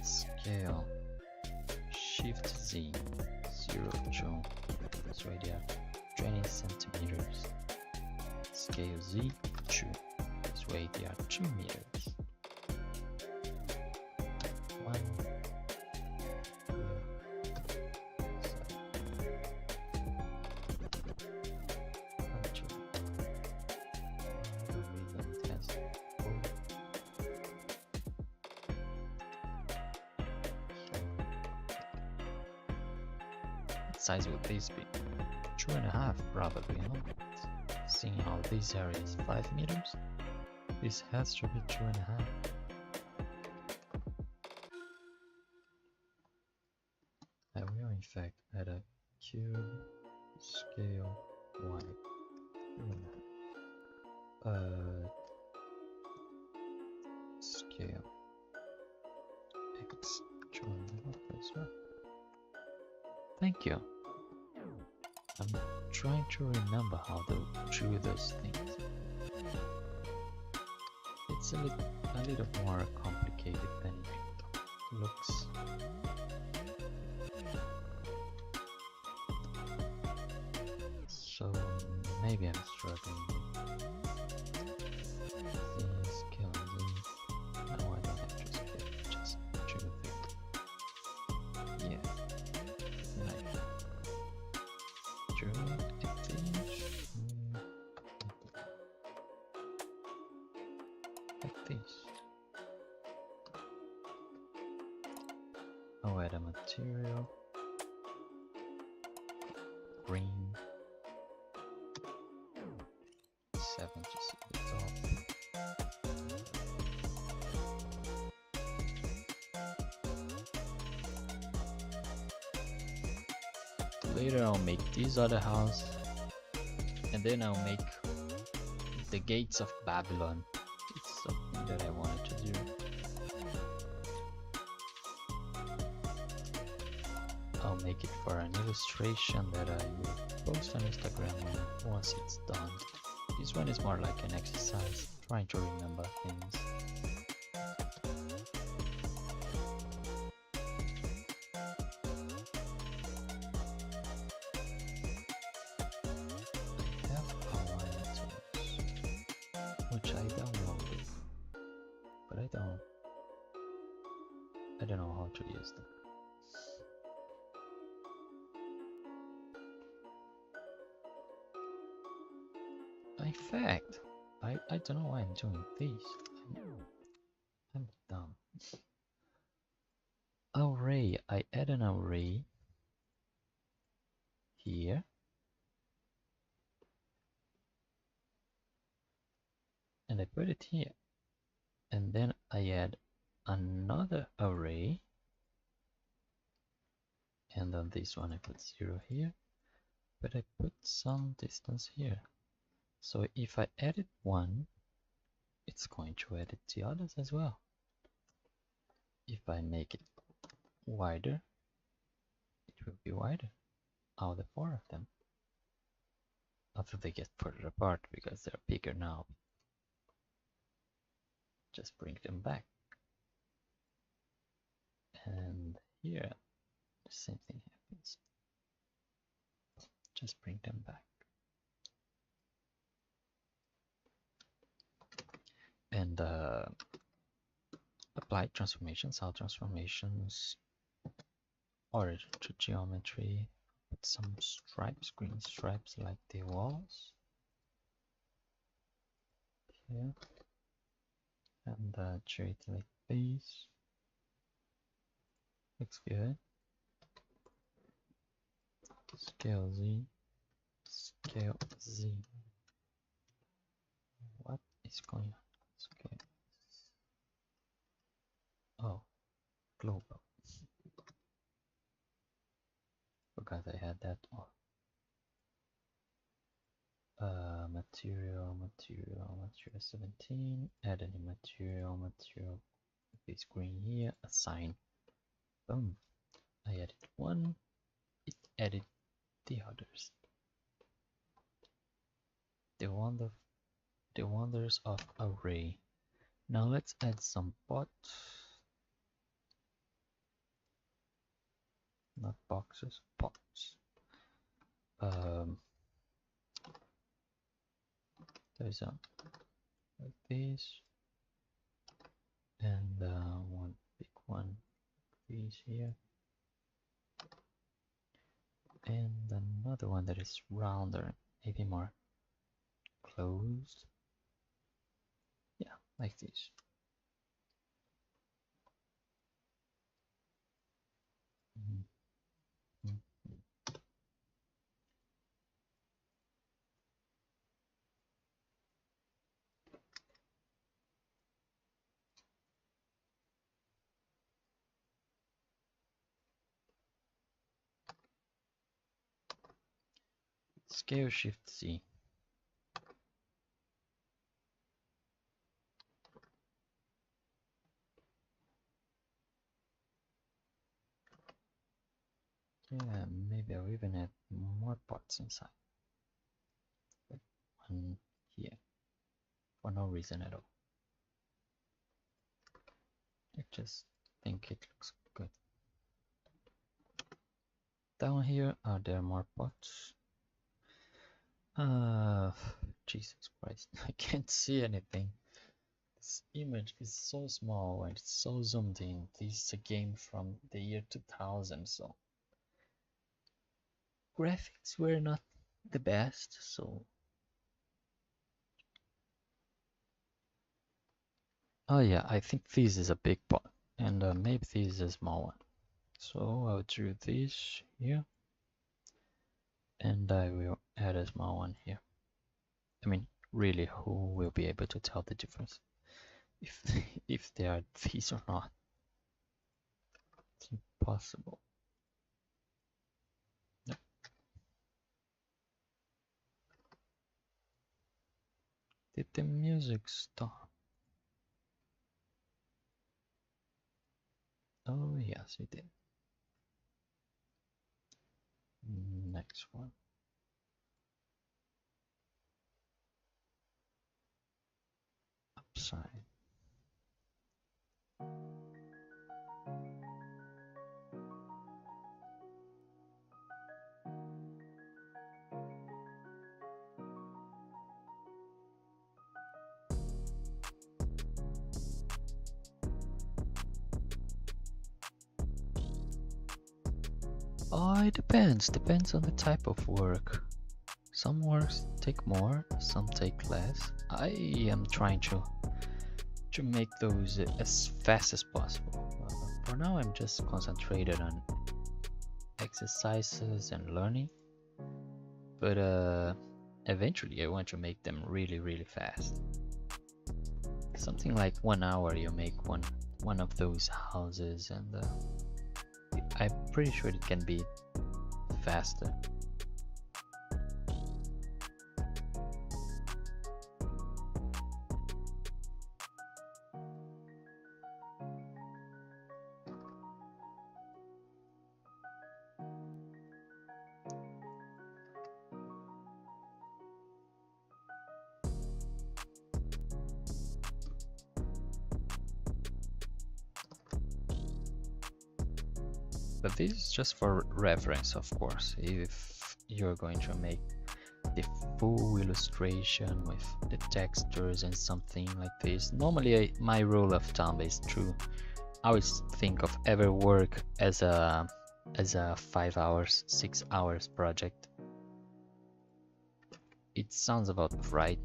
Scale. Shift Z. 0 to. This way there. 20 centimeters. Scale Z 2. This way they are 2 meters. 1, 2, 7. What size would this be? 2.5 probably, huh? Seeing how this area is 5 meters, this has to be 2.5. I will in fact add a cube scale y 2.5. Scale x 2.5 as well. Thank you. I'm trying to remember how to do those things. It's a little more complicated than it looks. So maybe I'm struggling. Scale these. No, I don't have to scale. Just choose it. Yeah. Like like this. I'll add a material. Green. 7 to see the top. Later I'll make this other house, and then I'll make the gates of Babylon. It's something that I wanted to do. I'll make it for an illustration that I will post on Instagram once it's done. This one is more like an exercise, trying to remember things. I have Hawaiian tools, which I downloaded, but I don't know how to use them. In fact, I don't know why I'm doing this. I'm dumb. Array. I add an array here. And I put it here. And then I add another array. And on this one I put 0 here. But I put some distance here. So if I edit one, it's going to edit the others as well. If I make it wider, it will be wider. All the 4 of them. After they get further apart because they're bigger now. Just bring them back. And here, the same thing happens. Just bring them back. And apply transformations, all transformations, origin to geometry, put some stripes, green stripes like the walls here, and treat it like this. Looks good. Scale Z, scale Z. What is going on? Okay. Oh, global. Forgot I had that on. Material 17, add any material, this green here, assign. Boom. I added one, it added the others. The wonders of array. Now let's add some pot. Not boxes, pots. There's a like this, and one big one, this here, and another one that is rounder, maybe more closed. Yeah, like this. Scale Shift C. Yeah, maybe I'll even add more pots inside. One here, for no reason at all. I just think it looks good. Down here, are there more pots? Jesus Christ, I can't see anything. This image is so small and it's so zoomed in. This is a game from the year 2000, so graphics were not the best, so oh yeah, I think this is a big pot, and maybe this is a small one. So I'll do this here, and I will add a small one here. I mean, really, who will be able to tell the difference if if they are these or not? It's impossible. Yep. Did the music stop? Oh yes, it did. Next one. Upside. Oh, it depends on the type of work. Some works take more, some take less. I am trying to make those as fast as possible. For now, I'm just concentrated on exercises and learning. But eventually, I want to make them really fast. Something like 1 hour, you make one of those houses, and I'm pretty sure it can be faster. But this is just for reference, of course. If you're going to make the full illustration with the textures and something like this, normally my rule of thumb is to always think of every work as a 5 hours, 6 hours project. It sounds about right.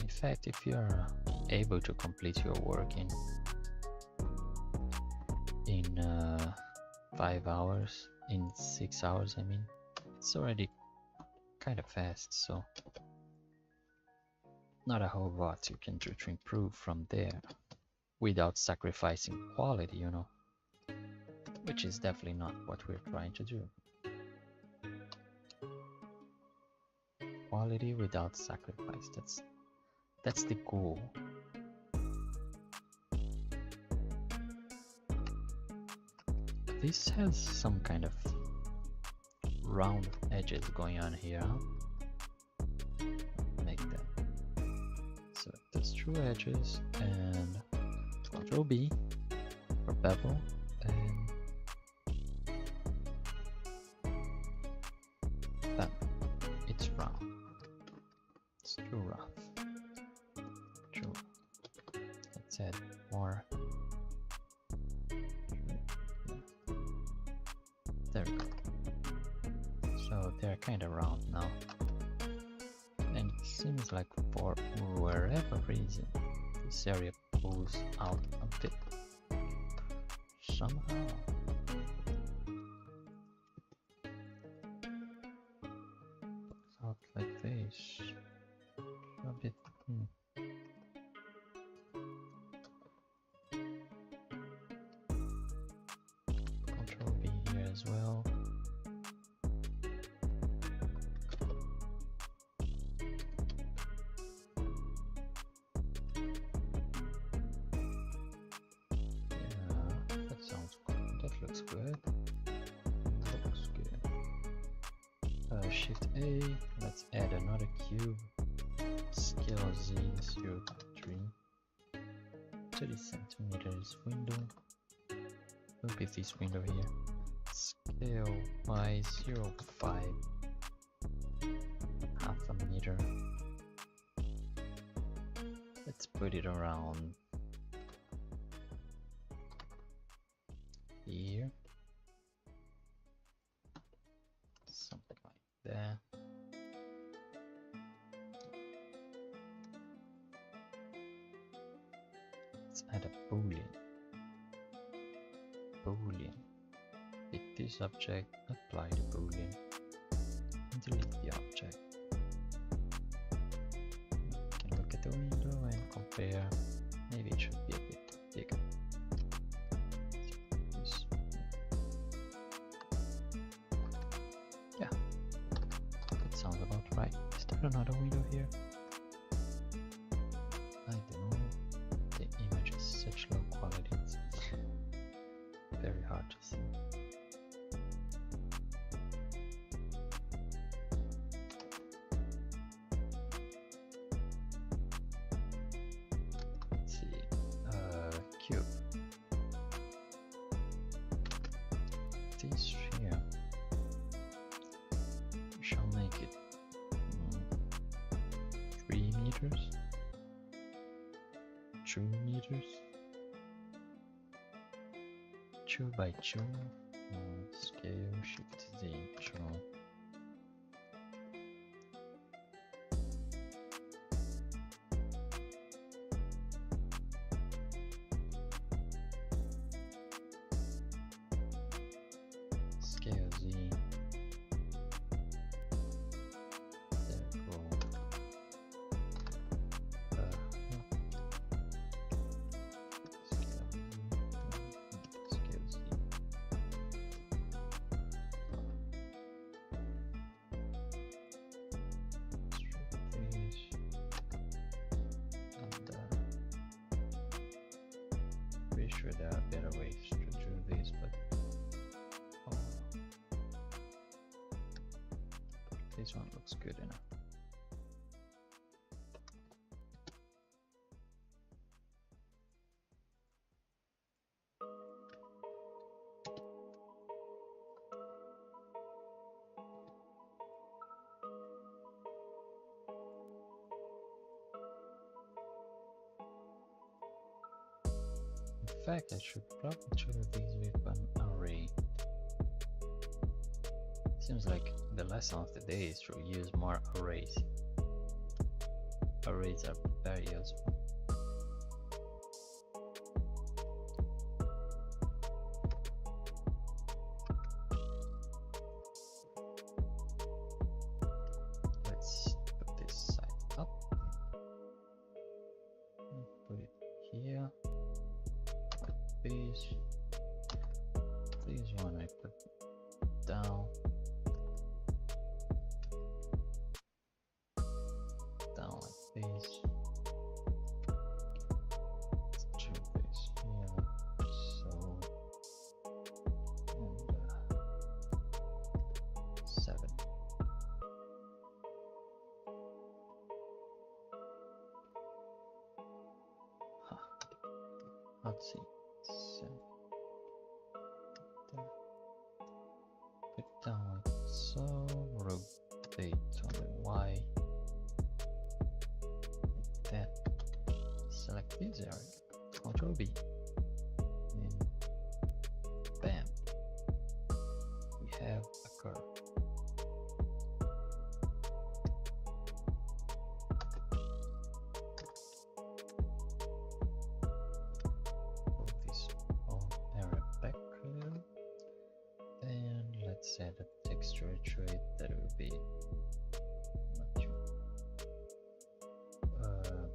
In fact, if you're able to complete your work in 5 hours, in 6 hours, I mean, it's already kind of fast, so not a whole lot you can do to improve from there. without sacrificing quality, you know, which is definitely not what we're trying to do. Quality without sacrifice, that's the goal. This has some kind of round edges going on here, huh? Make that. Select those true edges and Control B for bevel, and bam, it's round. It's too rough. True. Let's add more. There we go. So they're kind of round now. And it seems like for wherever reason, this area pulls out a bit. Somehow. Pulls out like this. A bit. Control B here as well. Looks good. Looks good. Shift A. Let's add another cube. Scale Z 0.3. 30 centimeters window. Will be this window here. Scale by 0.5. Half a meter. Let's put it around here, something like that. Let's add a boolean. Pick this object, apply the boolean, and delete the object. You can look at the window and compare. Maybe it should be a bit bigger. Sounds about right. Is there another window here? I don't know. The image is such low quality, it's very hard to see. Let's see. Cube. This here. Shall make it 3 meters, 2 meters, 2 by 2, scale, shift Z, 2. Scale Z. Sure there are better ways to do this, but this one looks good enough. In fact, I should probably show these with an array. Seems like the lesson of the day is to use more arrays. Arrays are very useful. Let's put this side up. Put it here. let's see. So, put down like so, rotate on the Y, like that. Select this area, Ctrl B, and bam, we have a curve. Put this whole area back a little, and let's add a texture to it that will be not too,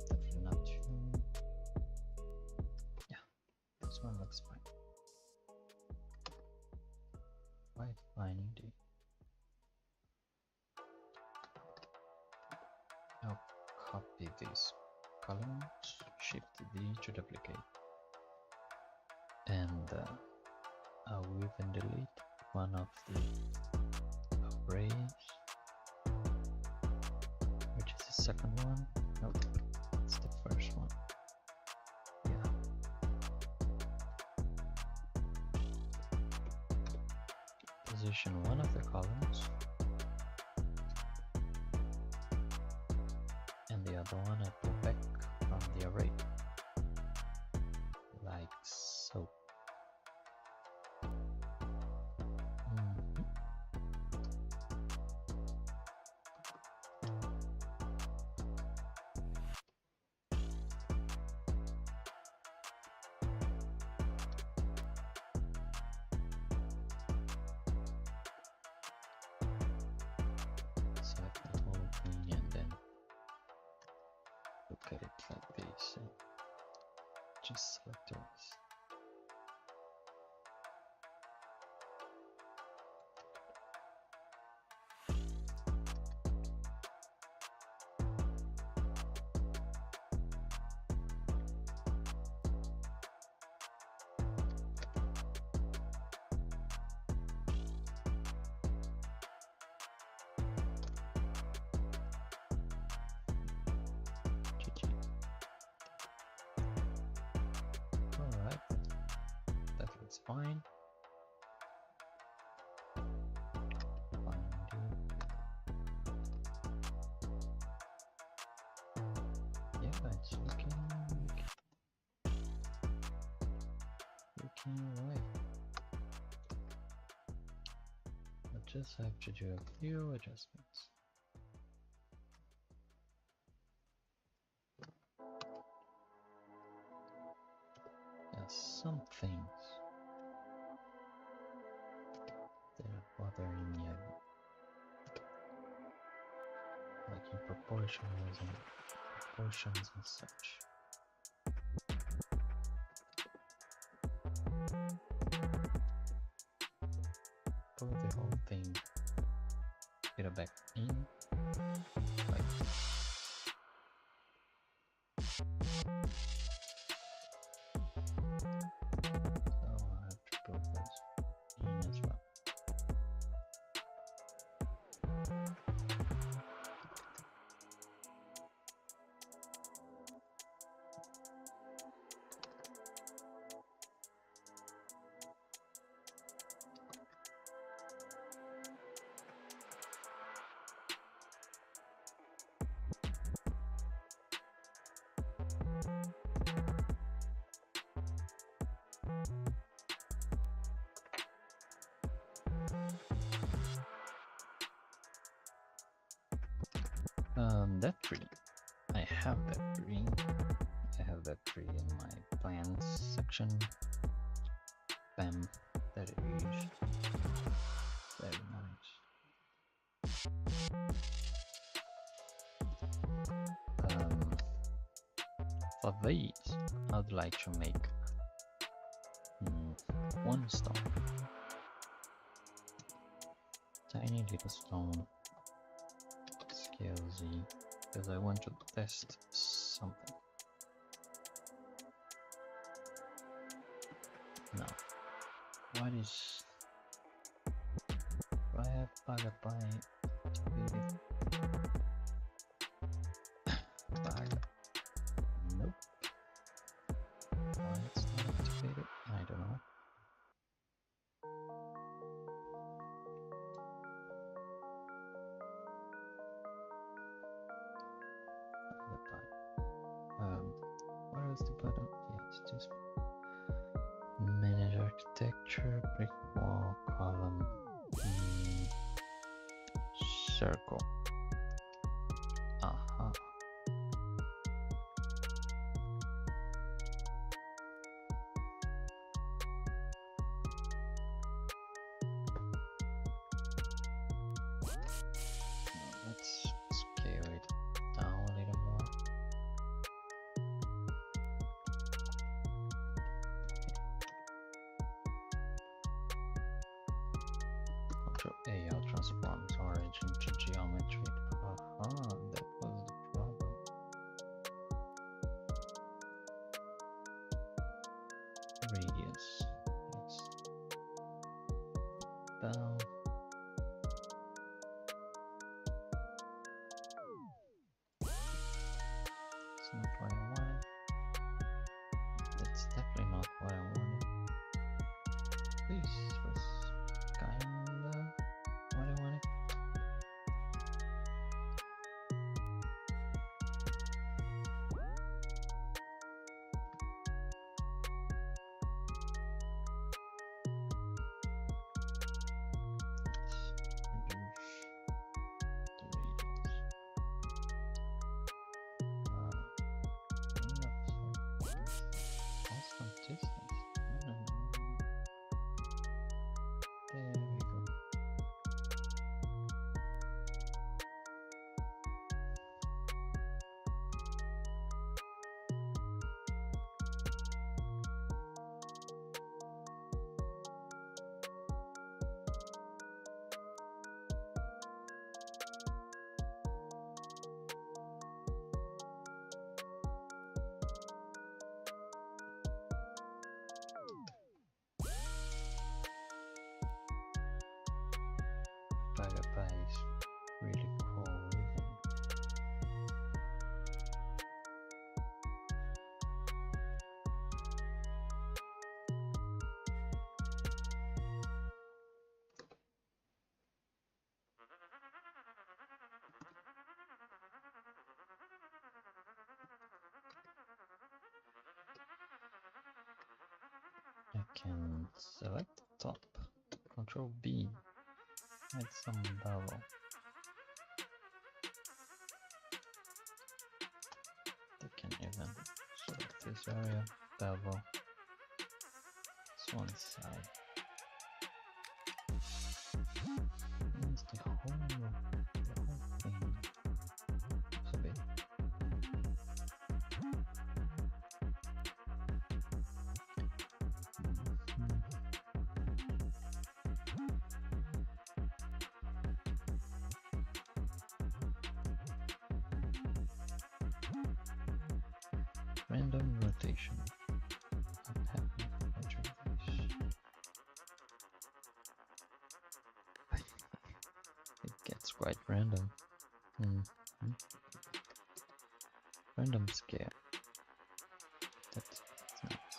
definitely not too. Yeah, this one looks fine. Quite fine indeed. Now copy these columns, Shift D to duplicate, and I'll even delete one of the arrays, which is the second one. Nope, it's the first one. Yeah. Position one of the columns, and the other one I pull back from the array, like so. Select the whole thing and then look at it like this and just select this. GG. Alright, that looks fine. Fine indeed. Yeah, it's looking right. I just have to do a few adjustments. There's some things that are bothering me, like in proportions and such. Pull the whole thing, get it back in, like so I have to pull this in as well. That tree. I have that tree. I have that tree in my plants section. Bam. That is very nice. For these, I'd like to make one stone. Tiny little stone. Scale Z, because I want to test something. Now, what is... do I have Paga Pi? Paga? Nope. Oh, it's not. this? Manage architecture, brick wall, column, circle. Aha. Let's scale it down a little more. Control A, I'll transform origin to geometry. Aha, that was the problem. Radius. Yes. Down. It's not what I wanted. That's definitely not what I wanted. This was kinda what I wanted. Constant distance. There we go. Bugaboo is really cool, isn't it? I can select the top, Control B, add some bevel. I can even select this area, bevel, this one side. Means the whole thing is a bit. Random rotation. Unhappy rotation. It gets quite random. Random scale. That's nice.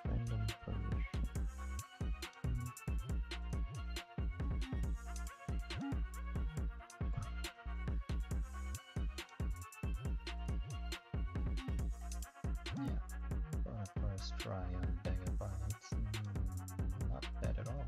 Random position. Yeah, for a first try on Bugaboo, it's not bad at all.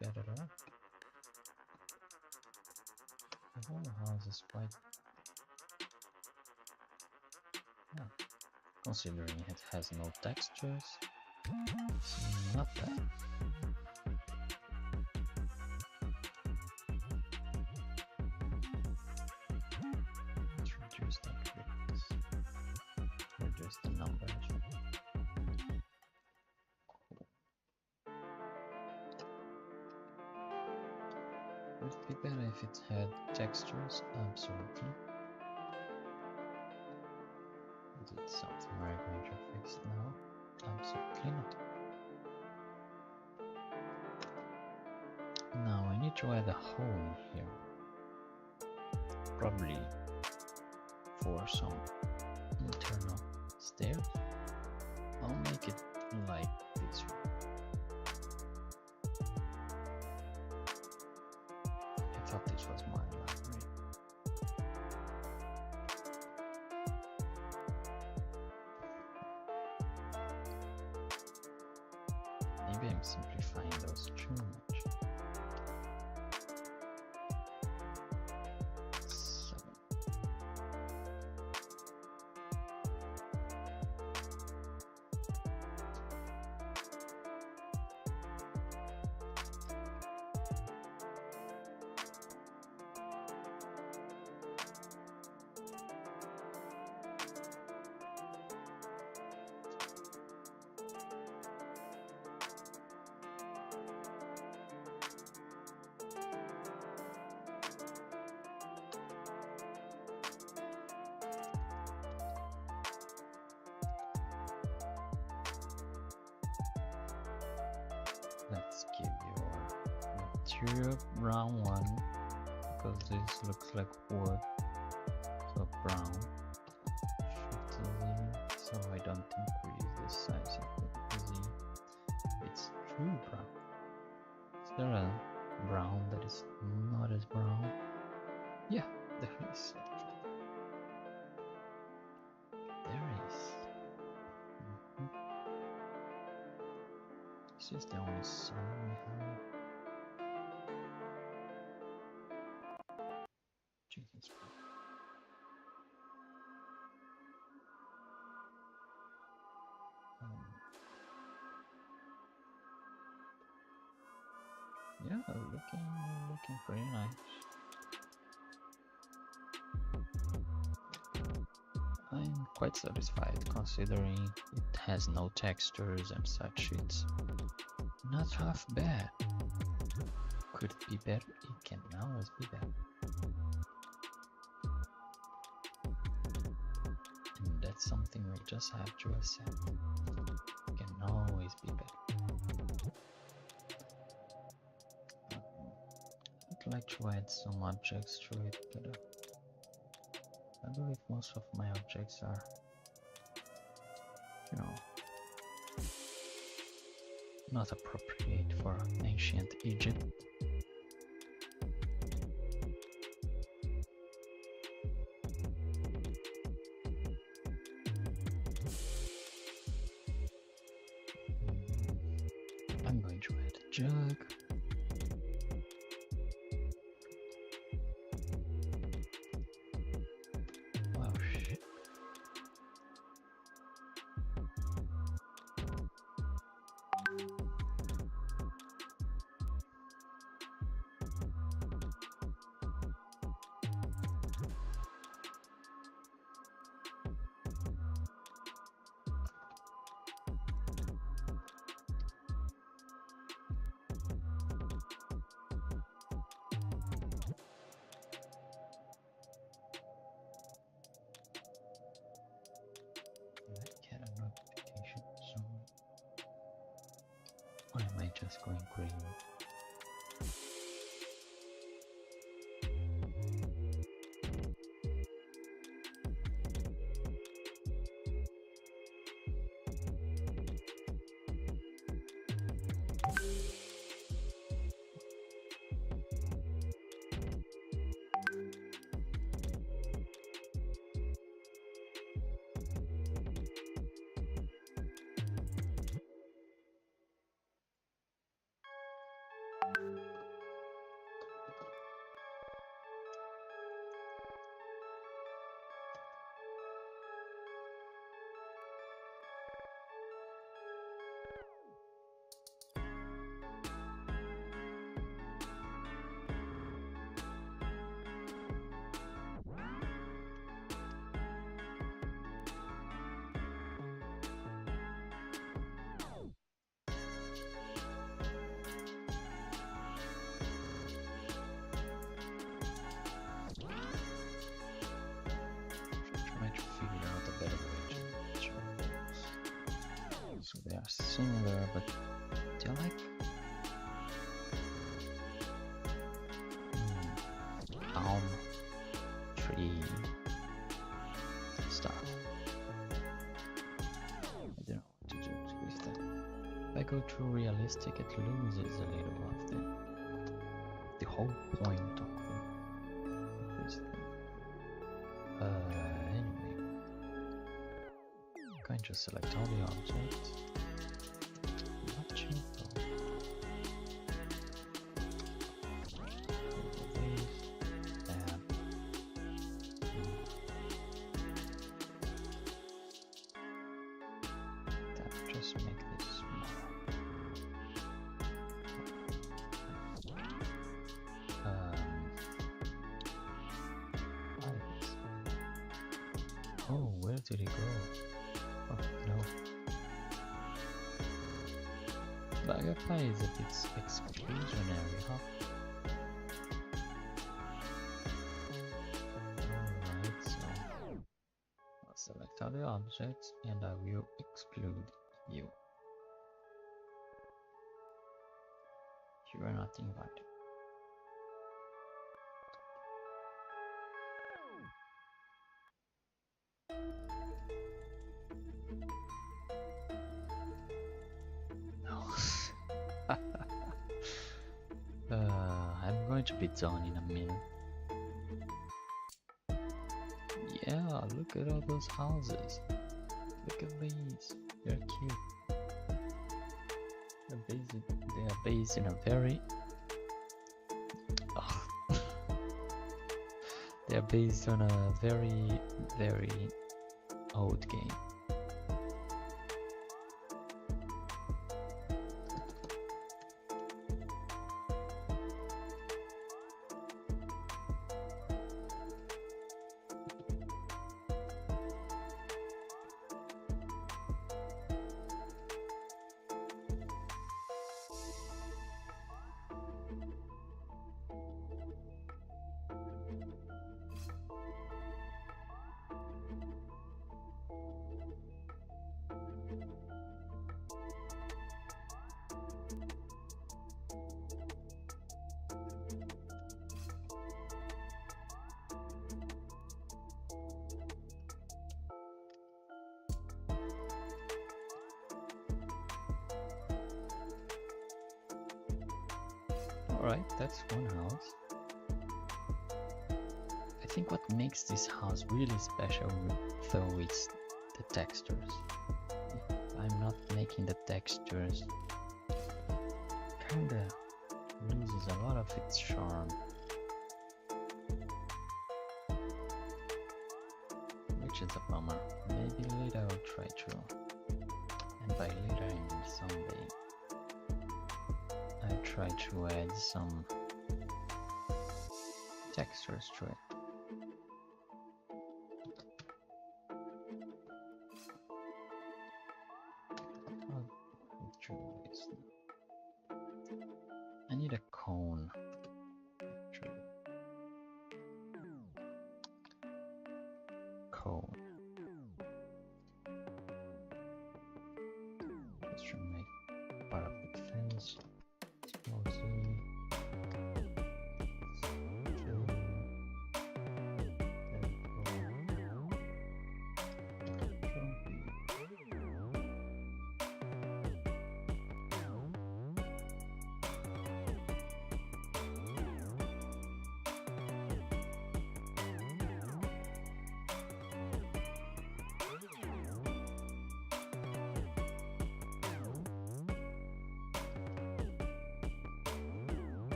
Bad at all. The whole house is quite, yeah, considering it has no textures, it's not bad. Let's reduce that radius. Reduce the number actually. Would it be better if it had textures? Absolutely. Is it something we're going to fix now? Absolutely not. need to add a hole in here. Probably for some internal stairs. I'll make it like this one. I thought this was my library. Maybe I'm simplifying those too much. 7. Let's give your material brown one because this looks like wood, so brown. Shift Z, so I don't increase the size of the Z. It's true brown. Is there a brown that is not as brown? Yeah, there is. There is. This is the only sun we have. Jesus Christ. Yeah, looking pretty nice. I'm quite satisfied considering it has no textures and such. It's not half bad. Could it be better? It can always be better. And that's something we just have to accept. It can always be better. I'd like to add some objects to it, but I believe most of my objects are, you know, not appropriate for ancient Egypt. I'm going to add a jug. Oh shit. Or am I just going green? So they are similar, but they're like go too realistic, it loses a little of the whole point of this thing. Anyway, going to select all the objects. Not cheaper. Just make this small. Oh, where did he go? Oh no. Bagappa is a bit exclusionary, huh? Alright, so I'll select all the objects and I will exclude you. You are not invited. No. I'm going to be done in a minute. Yeah, look at all those houses. Look at these. They're cute. They are based in a very they are based on a very old game. Alright, that's one house. I think what makes this house really special though is the textures. If I'm not making the textures, kinda loses a lot of its charm. Which is a bummer. Maybe later I'll try to, and by later I mean someday, I try to add some textures to it. I need a cone. Cone. Just to make part of the fence.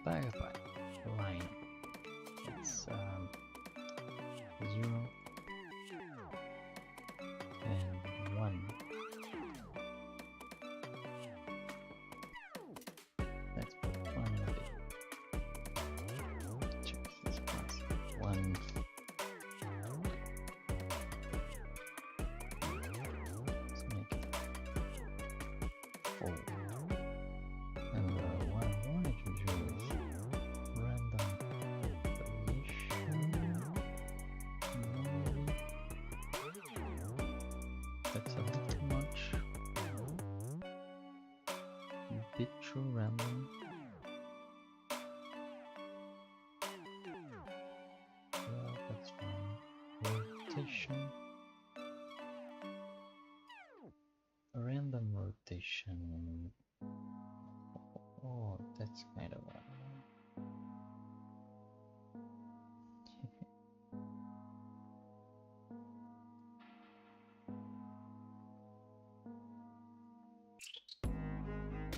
Butterfly line. It's 0 and 1. Let's put 1 in it. Check this plus 1. Let's make it 4. And what I wanted to do is random that's a little too much. Bit too random. Yeah, that's fine. Rotation. A random rotation. Oh, that's kind of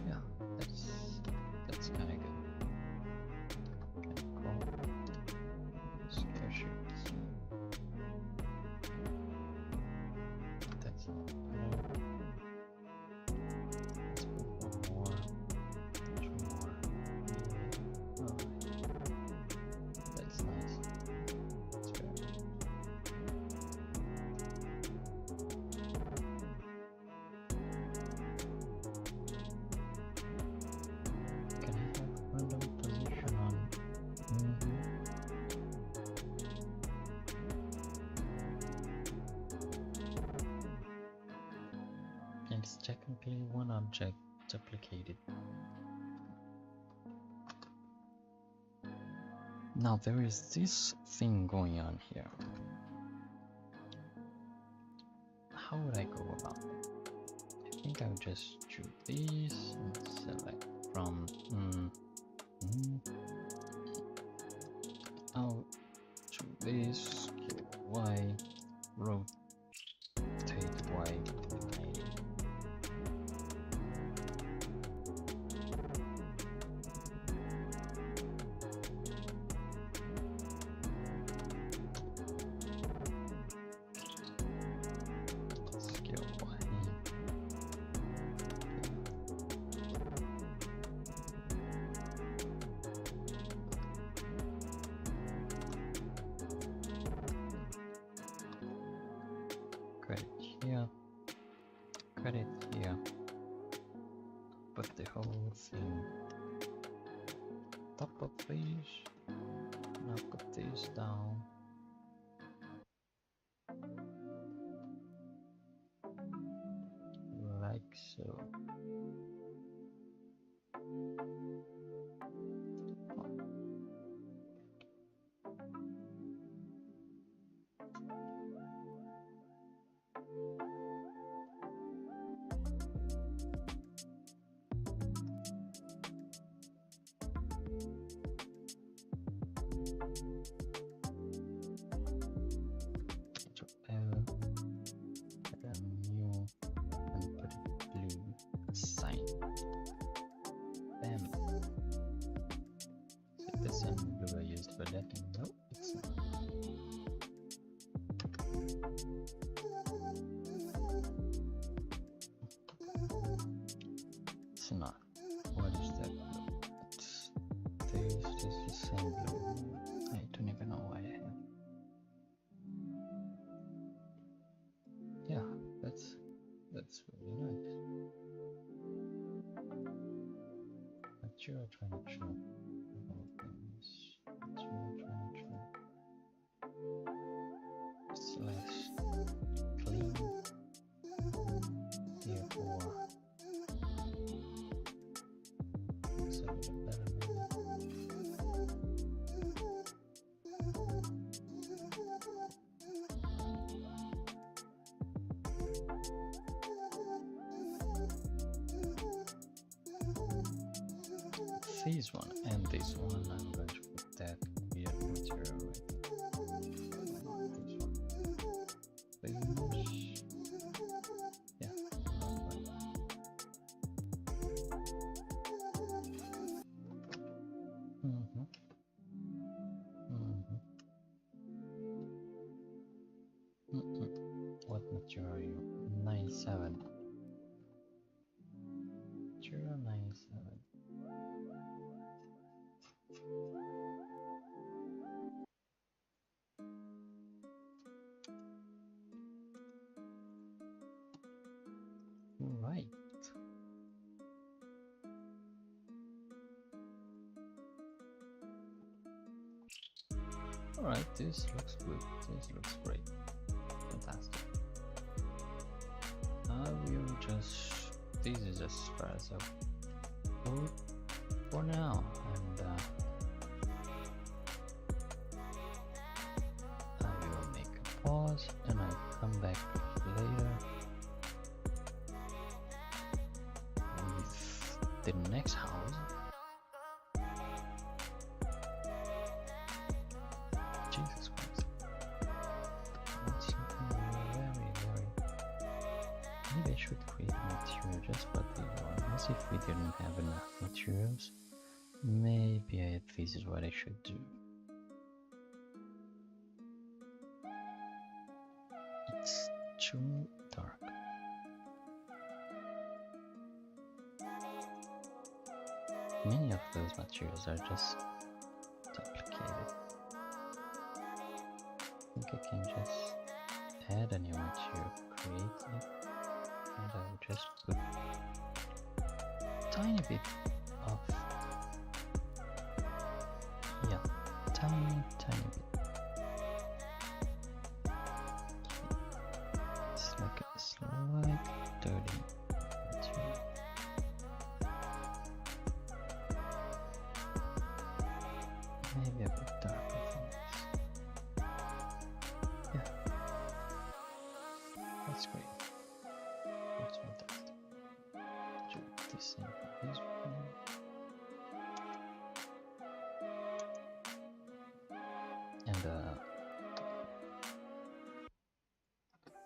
yeah, that's kind of good. Kind of cool. Scare shapes. That's not better. Let's put one more. Two more. Yeah. Alright. That's nice. That's very good. Can I have random position on? It's technically one object duplicated. Now there is this thing going on here. How would I go about it? I think I would just choose this and select from I'll choose this, kill Y, rotate Y to 90. Scale Y. Cut it here. Cut it here. Put the whole thing top of this. Now put this down. Like so. L, then new, and put it blue. Sign. Bam. Is it the same blue I used for that? No, it's not. It's not. What is that blue? It's this is the same blue. I don't even know why I have. Yeah, that's really nice. What you are trying to show about things. What you are trying to show. Slash clean. Therefore, looks a little better maybe. This one and this one, I'm going to put that weird material right there. This one. Please. Yeah. Right. What material? 97. Material 97. Right. Alright, this looks good. This looks great. Fantastic. I will just, this is as far as I'll go for now, and I will make a pause and I come back later with the next house. Jesus Christ. That's something very... Maybe I should create material just for the one. As if we didn't have enough materials. Maybe this is what I should do. It's too dark. Many of those materials are just duplicated. I think I can just add a new material, create it, and I will just put a tiny bit of, yeah, tiny bit. It's like a slight dirty material. Maybe a bit darker than this. Yeah, that's great. That's fantastic. Do the same for this one. And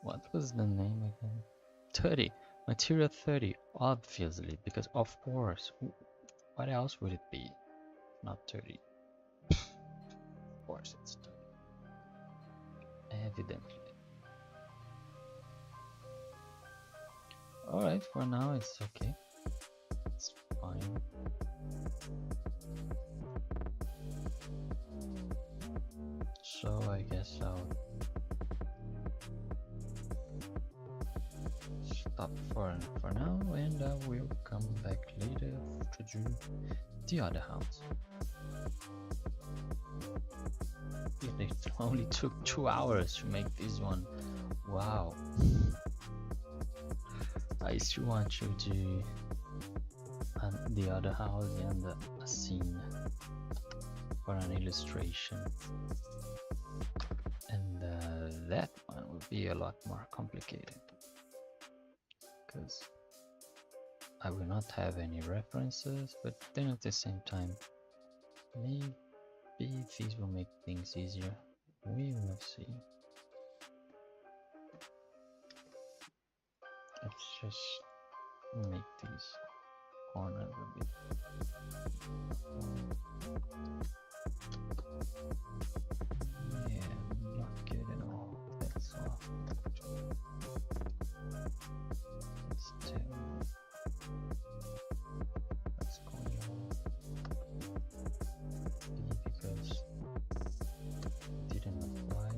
what was the name again? 30. Material 30, obviously, because of course. What else would it be? Not 30. Of course it's 30. Evidently. Alright, for now it's okay. It's fine. So I guess I'll stop for now, and I will come back later to do the other house. It only took 2 hours to make this one. Wow. I still want to do the other house and a scene for an illustration, and that one will be a lot more complicated because I will not have any references, but then at the same time maybe these will make things easier. We will see. Let's just make these corners a bit. Yeah, not good at all. That's all. Still, what's going on? Maybe because didn't apply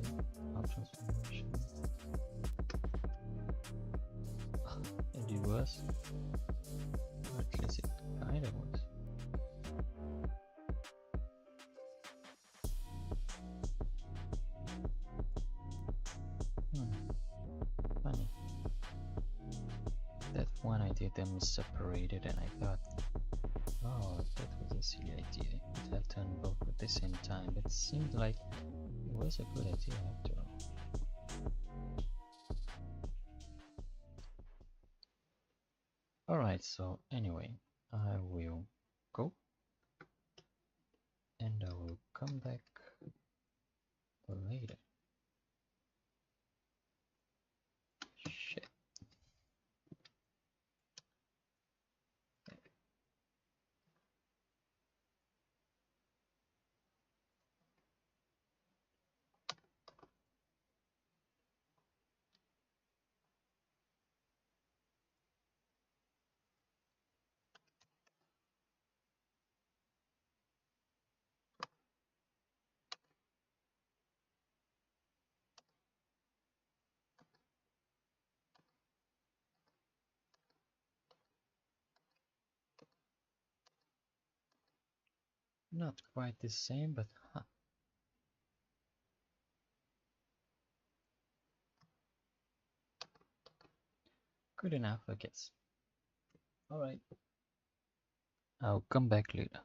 options formation. And it was, or at least it kind of was. Funny. That one I did them separated, and I thought, oh, that was a silly idea. I could have done both at the same time, but it seemed like it was a good idea after all. Alright, so anyway, I will go and I will come back later. Shit. Not quite the same, but huh. Good enough, I guess. Alright, I'll come back later.